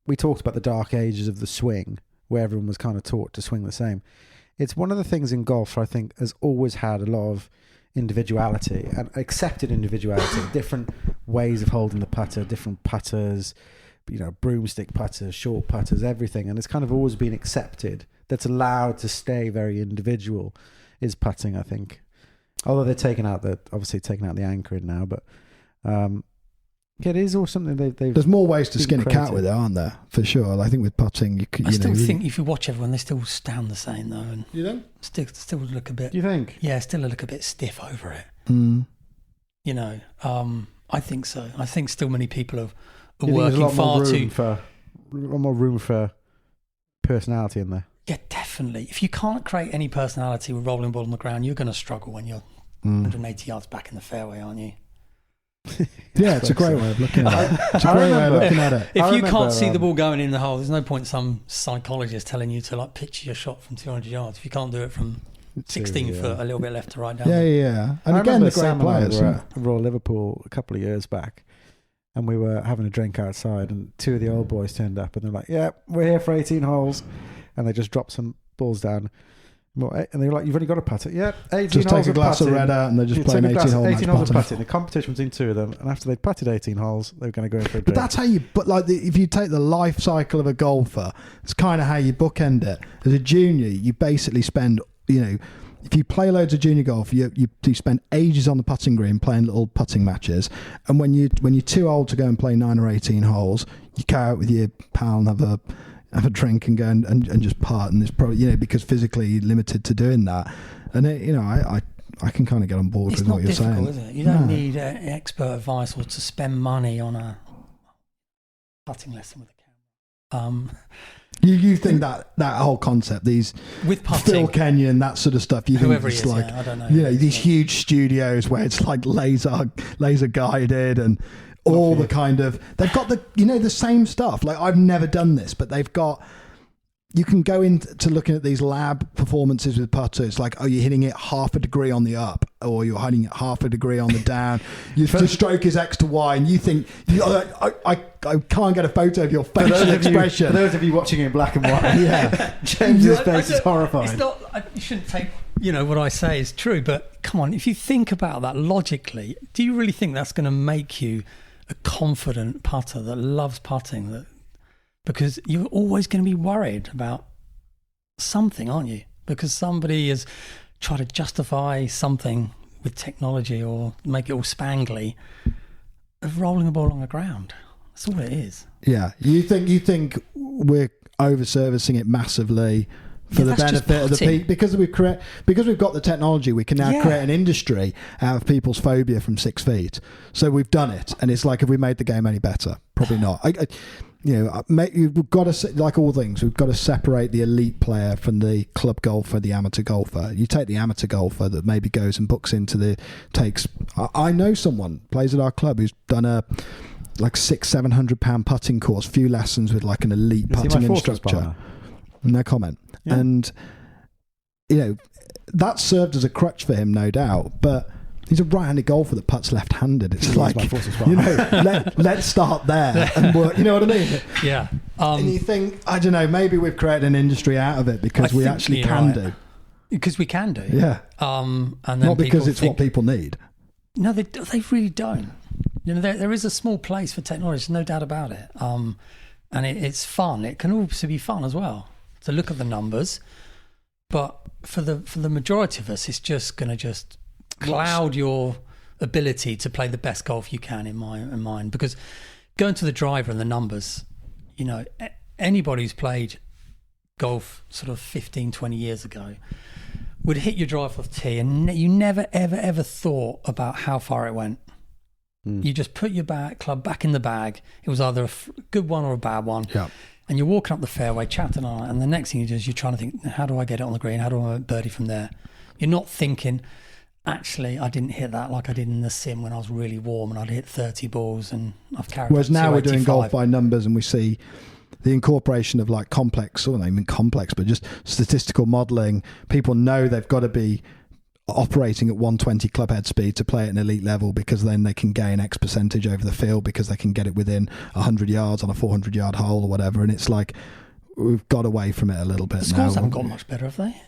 we talked about, the dark ages of the swing, where everyone was kind of taught to swing the same. It's one of the things in golf I think has always had a lot of individuality and accepted individuality, different ways of holding the putter, different putters, broomstick putters, short putters, everything, and it's kind of always been accepted. That's allowed to stay very individual is putting, I think. Although they're obviously taking out the anchoring now, but it is all something they've.
There's more ways to skin a cat with it, aren't there? For sure. I think with putting,
I still think if you watch everyone, they still stand the same though, and
you don't
still look a bit.
Do you think?
Yeah, still look a bit stiff over it. I think so. I think still many people are working far too.
A lot more room for personality in there.
Yeah, definitely. If you can't create any personality with rolling ball on the ground, you're going to struggle when you're 180 yards back in the fairway, aren't you?
Yeah, it's a great way of looking at it. It's a great way of looking at it.
If you can't see the ball going in the hole, there's no point some psychologist telling you to picture your shot from 200 yards. If you can't do it from 16 foot, a little bit left to right down.
Yeah. And again, the great players.
We were at Royal Liverpool a couple of years back, and we were having a drink outside, and 2 of the old boys turned up, and they're like, "Yeah, we're here for 18 holes." And they just dropped some balls down. And they're like, you've only got to putt it. Yeah, 18
Just
holes
take a glass of
putting.
red out and they're just
You
playing
take a
18
glass-
hole
18
match
holes of
putting.
putting. The competition between two of them, and after they'd putted 18 holes, they were going to go in for a drink.
But that's how you. But like, if you take the life cycle of a golfer, it's kind of how you bookend it. As a junior, you basically spend, if you play loads of junior golf, you spend ages on the putting green playing little putting matches, and when you're too old to go and play 9 or 18 holes, you go out with your pal and have a drink and go and just putt, and it's probably because physically you're limited to doing that, and I can kind of get on board with what you're saying.
It's not difficult, is it? You don't need expert advice or to spend money on a putting lesson with a camera.
You think that whole concept, these
with putting,
Phil Kenyon, that sort of stuff, you
whoever
think it's
he is,
like,
I don't know.
these huge studios where it's like laser guided and all the kind of, they've got the same stuff. Like, I've never done this, but they've got, you can go into looking at these lab performances with putters, like, you're hitting it half a degree on the up, or you're hitting it half a degree on the down. The stroke is X to Y, and you think, I can't get a photo of your facial expression.
For those of you watching in black and white,
Yeah.
James's face is horrifying.
It's not. You shouldn't take. What I say is true, but come on, if you think about that logically, do you really think that's going to make you a confident putter that loves putting? Because you're always going to be worried about something, aren't you? Because somebody has tried to justify something with technology or make it all spangly of rolling a ball along the ground. That's all it is.
Yeah. You think we're over servicing it massively for the benefit of the people, because we've got the technology, we can now create an industry out of people's phobia from 6 feet. So we've done it, and it's like, have we made the game any better? Probably not. We've got to, like all things, we've got to separate the elite player from the club golfer, the amateur golfer. You take the amateur golfer that maybe goes and books into I know someone plays at our club who's done a like £600-700 putting course, few lessons with like an elite putting instructor. No comment. Yeah. And that served as a crutch for him, no doubt, but he's a right-handed golfer that putts left-handed. It's like, let's start there and work. You know what I mean?
Yeah.
And you think, I don't know, maybe we've created an industry out of it because we actually can do.
Because we can do.
Yeah.
And then
not because it's what people need.
No, they really don't. There is a small place for technology, no doubt about it. And it's fun. It can also be fun as well to look at the numbers. But for the majority of us, it's just going to cloud your ability to play the best golf you can in mind. Because going to the driver and the numbers, anybody who's played golf sort of 15-20 years ago would hit your drive off tee and you never ever thought about how far it went. You just put your club back in the bag. It was either a good one or a bad one. Yeah. And you're walking up the fairway chatting on it, and the next thing you do is you're trying to think, how do I get it on the green? How do I birdie from there? You're not thinking, actually, I didn't hit that like I did in the sim when I was really warm and I'd hit 30 balls and I've carried.
Whereas now we're doing golf by numbers, and we see the incorporation of like complex, or not even complex, but just statistical modelling. People know they've got to be operating at 120 club head speed to play at an elite level, because then they can gain X percentage over the field because they can get it within 100 yards on a 400-yard hole or whatever. And it's like, we've got away from it a little bit.
The scores haven't got much better, have they?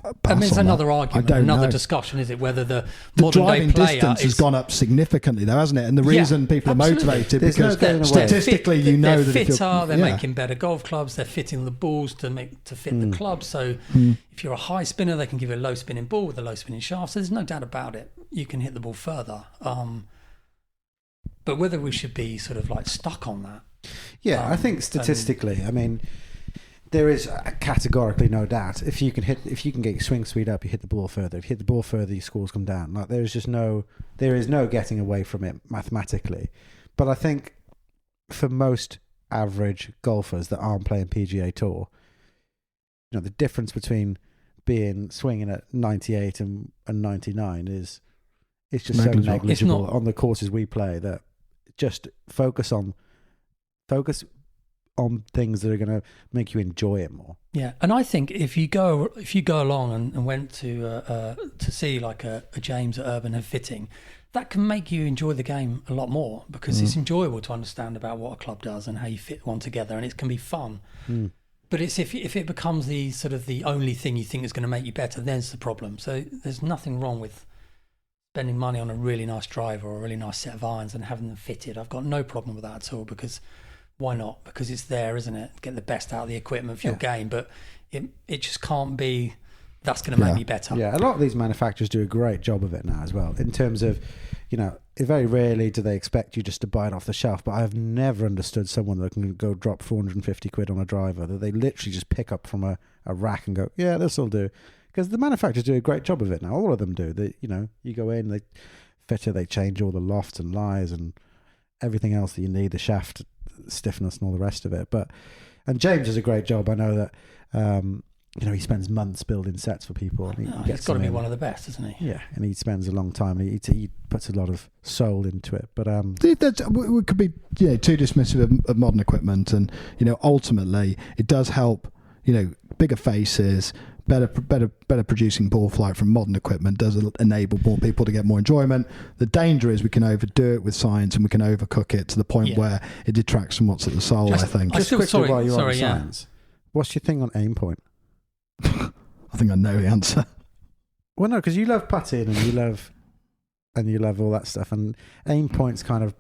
I mean, it's another argument, another discussion, is it? Whether the modern
driving
day player
distance has gone up significantly, though, hasn't it? And the reason people are motivated because statistically,
they're
that
fitter, they're making better golf clubs, they're fitting the balls to fit the club. So if you're a high spinner, they can give you a low spinning ball with a low spinning shaft. So there's no doubt about it. You can hit the ball further. But whether we should be sort of like stuck on that.
Yeah, I think statistically, I mean, there is categorically no doubt. If you can get your swing speed up, you hit the ball further. If you hit the ball further, your scores come down. Like, there is no getting away from it mathematically. But I think for most average golfers that aren't playing PGA Tour, the difference between swinging at 98 and 99 is just negligible. So negligible on the courses we play, that just focus on things that are going to make you enjoy it more.
Yeah, and I think if you go along and went to see like a James at Urban and Fitting, that can make you enjoy the game a lot more, because it's enjoyable to understand about what a club does and how you fit one together, and it can be fun. But it's if it becomes the sort of the only thing you think is going to make you better, there's the problem. So there's nothing wrong with spending money on a really nice driver or a really nice set of irons and having them fitted. I've got no problem with that at all, because why not? Because it's there, isn't it? Get the best out of the equipment for your game, but it just can't be that's going to make me better.
Yeah, a lot of these manufacturers do a great job of it now as well, in terms of, you know, very rarely do they expect you just to buy it off the shelf, but I have never understood someone that can go drop 450 quid on a driver that they literally just pick up from a rack and go, yeah, this will do. Because the manufacturers do a great job of it now. All of them do. They, you know, you go in, they fit it, they change all the lofts and lies and everything else that you need, the shaft stiffness and all the rest of it. And James does a great job. I know that, you know, he spends months building sets for people. And
he's got to be one of the best, isn't he?
Yeah, and he spends a long time. He puts a lot of soul into it. But
we could be, you know, too dismissive of modern equipment, and, you know, ultimately it does help. You know, bigger faces, better producing ball flight from modern equipment does enable more people to get more enjoyment. The danger is we can overdo it with science, and we can overcook it to the point where it detracts from what's at the soul. I think.
Just quickly while you're on science, what's your thing on aim point?
I think I know the answer.
Well, no, because you love putting and you love all that stuff, and aim point's kind of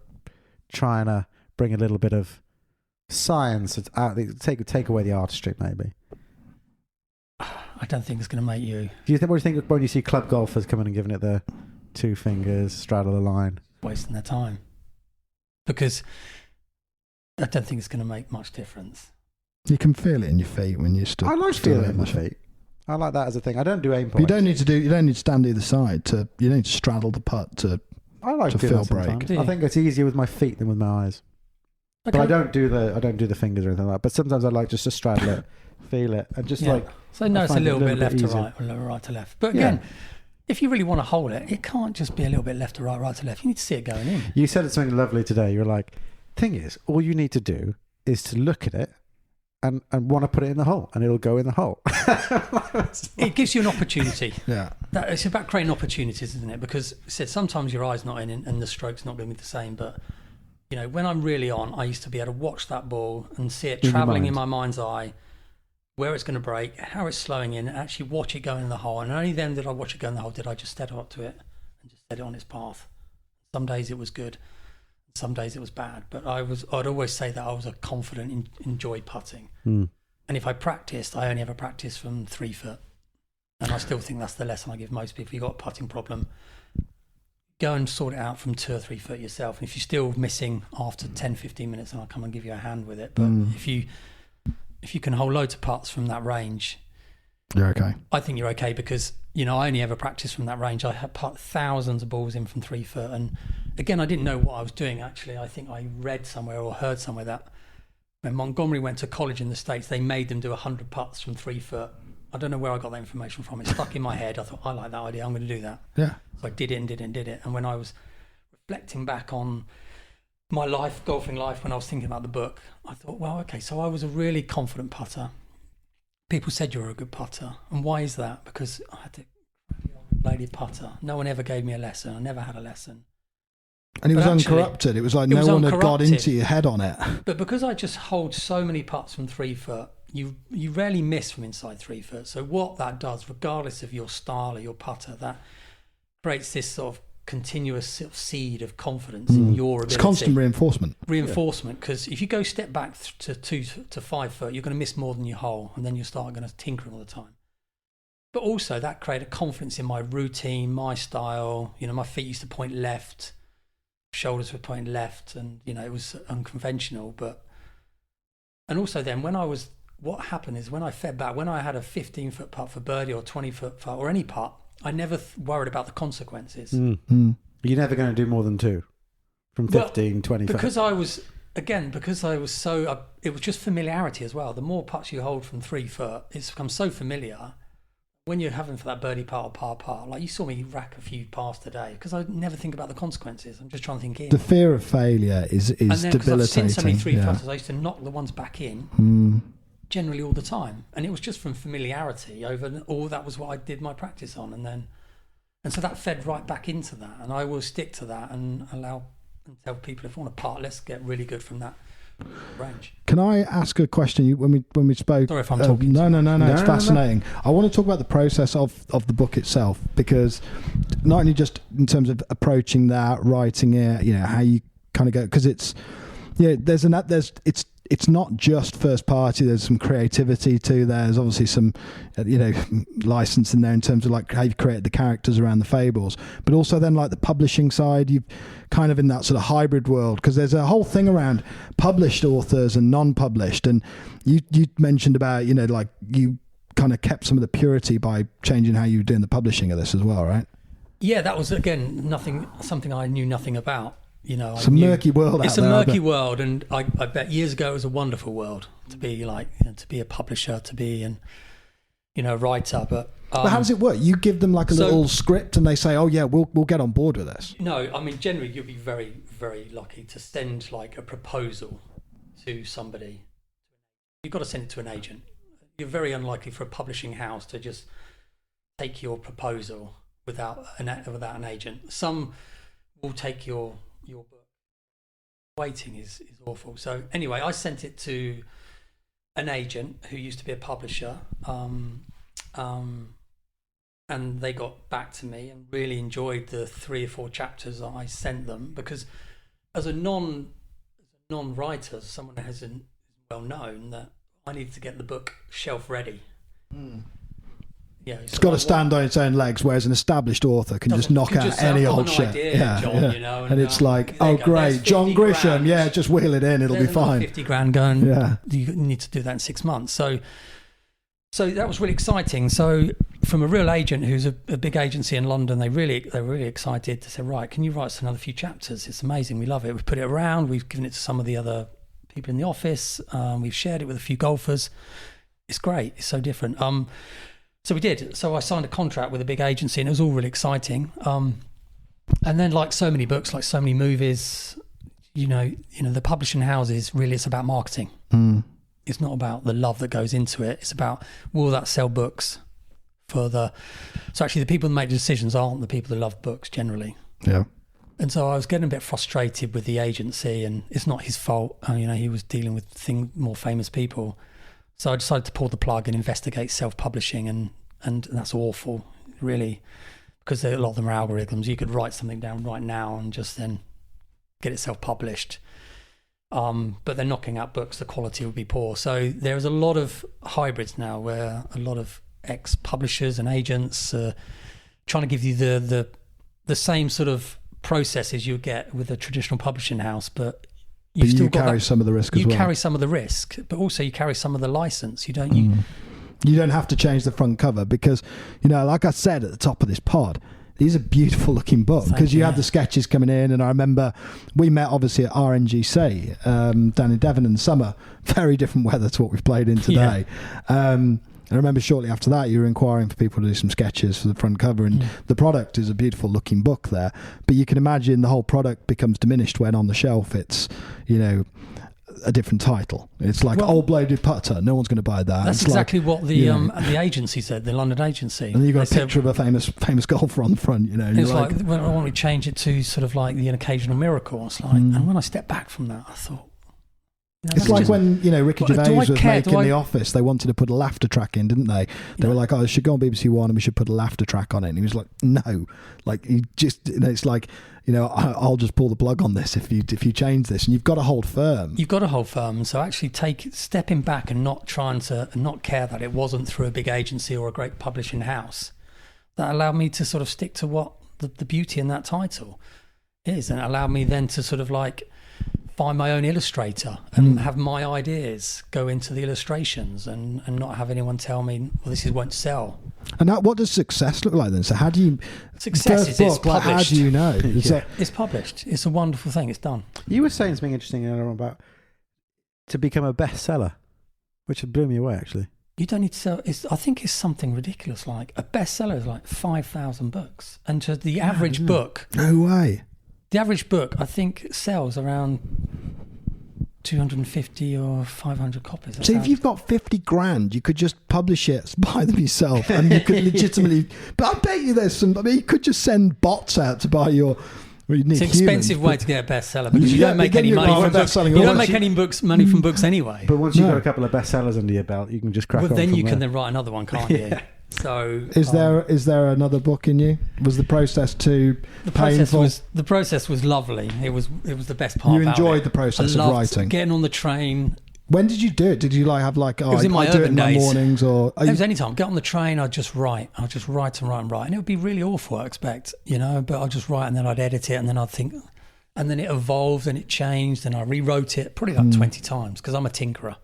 trying to bring a little bit of science out, take away the artistry, maybe.
I don't think it's going to make you.
What do you think when you see club golfers coming and giving it the 2 fingers, straddle the line?
Wasting their time, because I don't think it's going to make much difference.
You can feel it in your feet when you stood.
I like feeling it in my feet. I like that as a thing. I don't do aim points.
But you don't need to stand either side to. You don't need to straddle the putt to.
I like to feel break. I think it's easier with my feet than with my eyes. Okay. But I don't do the fingers or anything like that. But sometimes I like just to straddle it, feel it, and just like.
So no, it's a little bit left to right, or right to left. But again, if you really want to hold it, it can't just be a little bit left to right, right to left. You need to see it going in.
You said something lovely today. You're like, thing is, all you need to do is to look at it and want to put it in the hole, and it'll go in the hole.
It gives you an opportunity.
Yeah.
It's about creating opportunities, isn't it? Because sometimes your eye's not in and the stroke's not going to be the same. But, you know, when I'm really on, I used to be able to watch that ball and see it travelling in my mind's eye, where it's going to break, how it's slowing in, and actually watch it go in the hole. And only then did I watch it go in the hole, did I just step up to it and just set it on its path. Some days it was good. Some days it was bad, but I'd always say that I was a confident, enjoyed putting. And if I practiced, I only ever practiced from 3 foot. And I still think that's the lesson I give most people. You've got a putting problem, go and sort it out from 2 or 3 foot yourself. And if you're still missing after 10, 15 minutes, then I'll come and give you a hand with it. But if you can hold loads of putts from that range,
you're okay.
I think you're okay, because, you know, I only ever practiced from that range. I had put thousands of balls in from 3 foot, and again, I didn't know what I was doing, actually. I think I read somewhere or heard somewhere that when Montgomery went to college in the States, they made them do 100 putts from 3 foot. I don't know where I got that information from. It stuck in my head. I thought, I like that idea. I'm going to do that.
Yeah.
So I did it and did it and did it. And when I was reflecting back on my life, golfing life, when I was thinking about the book, I thought, well, okay, so I was a really confident putter. People said you were a good putter. And why is that? Because I had to lady putter. No one ever gave me a lesson. I never had a lesson.
And it was uncorrupted. It was like no one had got into your head on it.
But because I just hold so many putts from 3 foot, you rarely miss from inside 3 foot. So what that does, regardless of your style or your putter, that creates this sort of continuous sort of seed of confidence in your ability.
It's constant reinforcement.
Because if you go step back to 2 to 5 foot, you're going to miss more than you hole, and then you start going to tinker all the time. But also that created confidence in my routine, my style. You know, my feet used to point left, shoulders were pointing left, and, you know, it was unconventional. And also then what happened is when I fed back, when I had a 15-foot putt for birdie or 20-foot putt or any putt, I never worried about the consequences.
You're never going to do more than 2 from 15, 20 foot.
Because it was just familiarity as well. The more putts you hold from 3 foot, it's become so familiar. When you're having for that birdie putt or par putt, like you saw me rack a few pars today, because I never think about the consequences. I'm just trying to think in.
The fear of failure is debilitating.
I've seen so many 3-footers, I used to knock the ones back in. Generally all the time, and it was just from familiarity over all. That was what I did my practice on, and so that fed right back into that, and I will stick to that and allow and tell people, if I want to putt, let's get really good from that range.
Can I ask a question? When we spoke,
Sorry if I'm talking.
No. It's
No.
fascinating. I want to talk about the process of the book itself, because not only just in terms of approaching that, writing it, how you kind of go, because it's it's not just first party. There's some creativity too. There's obviously some, license in there in terms of like how you've created the characters around the fables, but also then like the publishing side, you've kind of in that sort of hybrid world, because there's a whole thing around published authors and non-published. And you mentioned about, like you kind of kept some of the purity by changing how you were doing the publishing of this as well, right?
Yeah, that was again something I knew nothing about.
It's a murky world.
It's a murky world, and I bet years ago it was a wonderful world to be like, to be a publisher, to be a writer. But
how does it work? You give them like a little script, and they say, "Oh yeah, we'll get on board with this."
No, I mean generally you'll be very, very lucky to send like a proposal to somebody. You've got to send it to an agent. You're very unlikely for a publishing house to just take your proposal without an agent. Some will take your book. Waiting is awful. So anyway, I sent it to an agent who used to be a publisher, and they got back to me and really enjoyed the 3 or 4 chapters that I sent them, because as a non-writer, someone who hasn't well known, that I needed to get the book shelf ready. Yeah,
it's got to stand on its own legs, whereas an established author can just knock out any old shit.
Idea, John,
and it's like, oh great, John Grisham, just wheel it in, it'll be fine.
50 grand going, you need to do that in 6 months. So that was really exciting. So from a real agent who's a big agency in London, they're really excited to say, right, can you write us another few chapters? It's amazing, we love it. We've put it around, we've given it to some of the other people in the office, we've shared it with a few golfers. It's great, it's so different. So we did. So I signed a contract with a big agency, and it was all really exciting. And then, like so many books, like so many movies, the publishing houses, really, it's about marketing. It's not about the love that goes into it. It's about, will that sell books for the... So actually, the people that make the decisions aren't the people that love books generally.
Yeah.
And so I was getting a bit frustrated with the agency, and it's not his fault. He was dealing with more famous people. So I decided to pull the plug and investigate self-publishing, and that's awful, really, because a lot of them are algorithms. You could write something down right now and just then get it self-published. But they're knocking out books, the quality would be poor. So there's a lot of hybrids now where a lot of ex-publishers and agents are trying to give you the same sort of processes you get with a traditional publishing house, but you
carry some of the risk as well.
You carry some of the risk, but also you carry some of the license. You don't
have to change the front cover, because, like I said at the top of this pod, these are beautiful looking books, because you had the sketches coming in, and I remember we met obviously at RNGC down in Devon in the summer. Very different weather to what we've played in today. I remember shortly after that you were inquiring for people to do some sketches for the front cover, and the product is a beautiful looking book there, but you can imagine the whole product becomes diminished when on the shelf it's a different title. It's like old bladed putter, no one's going to buy that.
That's
it's
exactly what the agency said, the London agency,
and you've got a picture of a famous golfer on the front, and
it's like, when I want to change it to sort of like the occasional miracle, it's like, and when I stepped back from that, I thought,
it's like when Ricky Gervais was making The Office, they wanted to put a laughter track in, didn't they? They were like, oh, it should go on BBC One and we should put a laughter track on it, and he was like, no, like, you just, it's like, I'll just pull the plug on this if you change this, and you've got to hold firm.
So actually stepping back and not care that it wasn't through a big agency or a great publishing house, that allowed me to sort of stick to what the beauty in that title is, and it allowed me then to sort of like find my own illustrator and have my ideas go into the illustrations, and not have anyone tell me, well, this won't sell.
And what does success look like then? So how do you...
Success is it's published.
How do you know?
It's published. It's a wonderful thing. It's done.
You were saying something interesting earlier about to become a bestseller, which blew me away, actually.
You don't need to sell. I think it's something ridiculous. Like a bestseller is like 5,000 books, and to the average book...
No way.
The average book, I think, sells around 250 or 500 copies.
So if you've got 50 grand, you could just publish it, buy them yourself, and you could legitimately... But I bet you there's some... I mean, you could just send bots out to buy your Well, you need
It's an expensive
humans,
way to get a bestseller because you
Yeah,
don't make
but
any
then
money
you're
from books.
best-selling
You don't
author.
make any money from books anyway.
But once you've
No.
got a couple of bestsellers under your belt, you can just crack
Well,
on
then
from
you can
there.
then write another one, can't
Yeah.
you? So
Is there another book in you? Was the process too
the process
painful?
was lovely. It was the best part.
You
about
enjoyed
it.
the process
I
of
loved
writing?
Getting on the train.
When did you do it? Did you have
It was in my
I do it
urban
in my
days.
mornings or?
It was any time. Get on the train, I'd just write. I'd just write, and it would be really awful, I expect, but I'd just write, and then I'd edit it, and then I'd think, and then it evolved, and it changed, and I rewrote it probably like 20 times because I'm a tinkerer.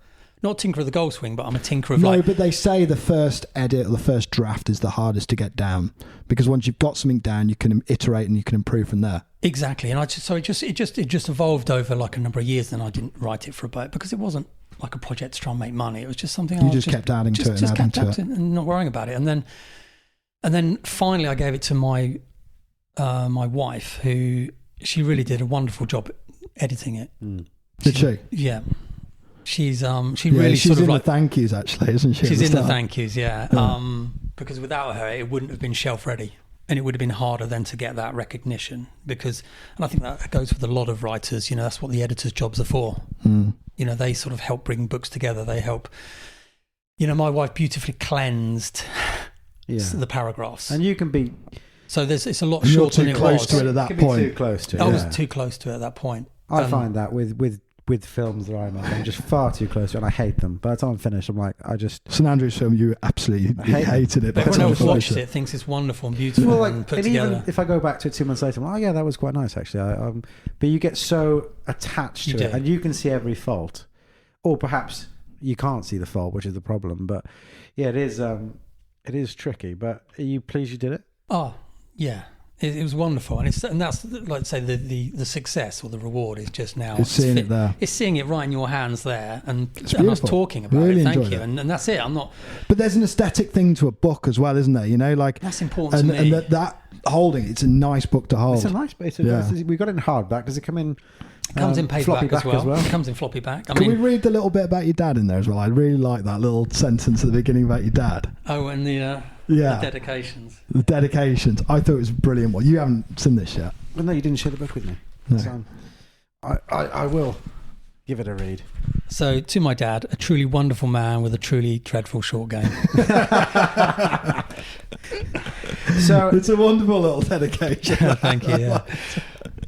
Not tinkerer of the gold swing, but I'm a tinkerer of
No, but they say the first edit or the first draft is the hardest to get down because once you've got something down, you can iterate and you can improve from there.
Exactly, and it just evolved over like a number of years. Then I didn't write it for a bit because it wasn't like a project to try and make money. It was just something
You just kept adding to it and adding to it,
and not worrying about it. And then finally, I gave it to my wife, who she really did a wonderful job editing it.
Did she?
Yeah, she's
She's
sort of
in
like
the thank yous actually, isn't she?
she's
at
in the
start?
thank yous. Yeah, because without her, it wouldn't have been shelf ready. And it would have been harder then to get that recognition and I think that goes with a lot of writers, that's what the editor's jobs are for. They sort of help bring books together. They help, my wife beautifully cleansed the paragraphs.
And you can be...
So it's a lot
And you're
shorter than
too
it
close
was.
to it at
You
that
can
point.
be too close to it.
I
yeah.
was too close to it at that point.
I find that with films that I make, I'm just far too close to it, and I hate them. By the time I'm finished, I'm like,
St Andrew's film, you absolutely hated it. by the
Everyone
time
else
you
watches
finished
it, thinks it's wonderful and beautiful
well,
and put
and
together.
even if I go back to it 2 months later, I'm like, oh yeah, that was quite nice actually. But you get so attached to
You
it,
do.
and you can see every fault, or perhaps you can't see the fault, which is the problem. But yeah, it is tricky. But are you pleased you did it?
Oh, yeah. It was wonderful, and that's like I say the success or the reward is just now
It's seeing it there.
It's seeing it right in your hands there, and us
beautiful.
talking about
Really
it. Thank
enjoyed
you,
it.
and that's it. I'm not.
But there's an aesthetic thing to a book as well, isn't there? Like
That's important
and,
to me.
and that holding, it's a nice book to hold.
It's a nice. We got it in hardback. Does it come in?
It comes in
floppy
paperback as
back
well. It comes in floppy back.
Can we read the little bit about your dad in there as well? I really like that little sentence at the beginning about your dad.
Oh, and the
Yeah.
dedications.
The dedications. I thought it was a brilliant one. You haven't seen this yet.
Well, no, you didn't share the book with me.
No.
So I will give it a read.
So, to my dad, a truly wonderful man with a truly dreadful short game.
So
It's a wonderful little dedication.
Thank you. Yeah.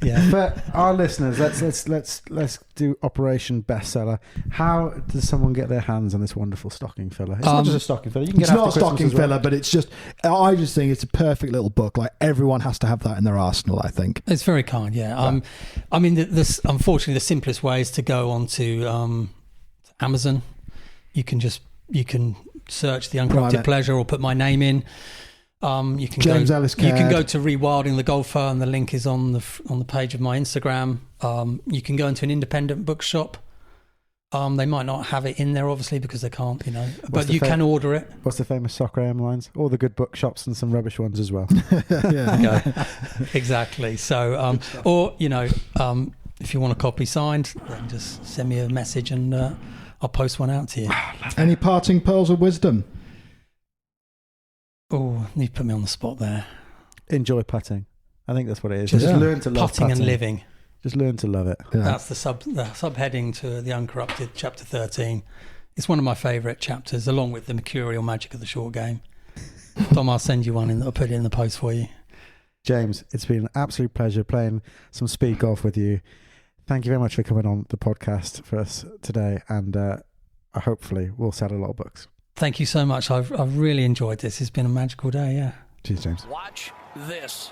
Yeah.
for our listeners, let's do Operation Bestseller. How does someone get their hands on this wonderful stocking filler? It's not just a stocking filler. You can
It's
get
not a
after Christmas
stocking
as well.
filler, but it's just, I just think it's a perfect little book. Like everyone has to have that in their arsenal, I think.
It's very kind, yeah. I mean, this unfortunately the simplest way is to go onto Amazon. You can search the Uncorrupted
Right.
Pleasure or put my name in. You can
James
go.
Ellis-Caird.
You can go to Rewilding the Golfer, and the link is on the page of my Instagram. You can go into an independent bookshop. They might not have it in there, obviously, because they can't, but
the
you can order it.
What's the famous Soccer AM lines? All the good bookshops and some rubbish ones as well.
Yeah.
Go. Exactly. So, or if you want a copy signed, then just send me a message and I'll post one out to you.
Any parting pearls of wisdom?
Oh, you put me on the spot there.
Enjoy putting. I think that's what it is.
Just
Just learn to love
Putting and living.
Just learn to love it.
Yeah.
That's the subheading to the Uncorrupted, chapter 13. It's one of my favourite chapters, along with the mercurial magic of the short game. Tom, I'll send you one and I'll put it in the post for you.
James, it's been an absolute pleasure playing some speed golf with you. Thank you very much for coming on the podcast for us today, and hopefully we'll sell a lot of books.
Thank you so much. I've really enjoyed this. It's been a magical day, yeah.
Cheers, James.
Watch this.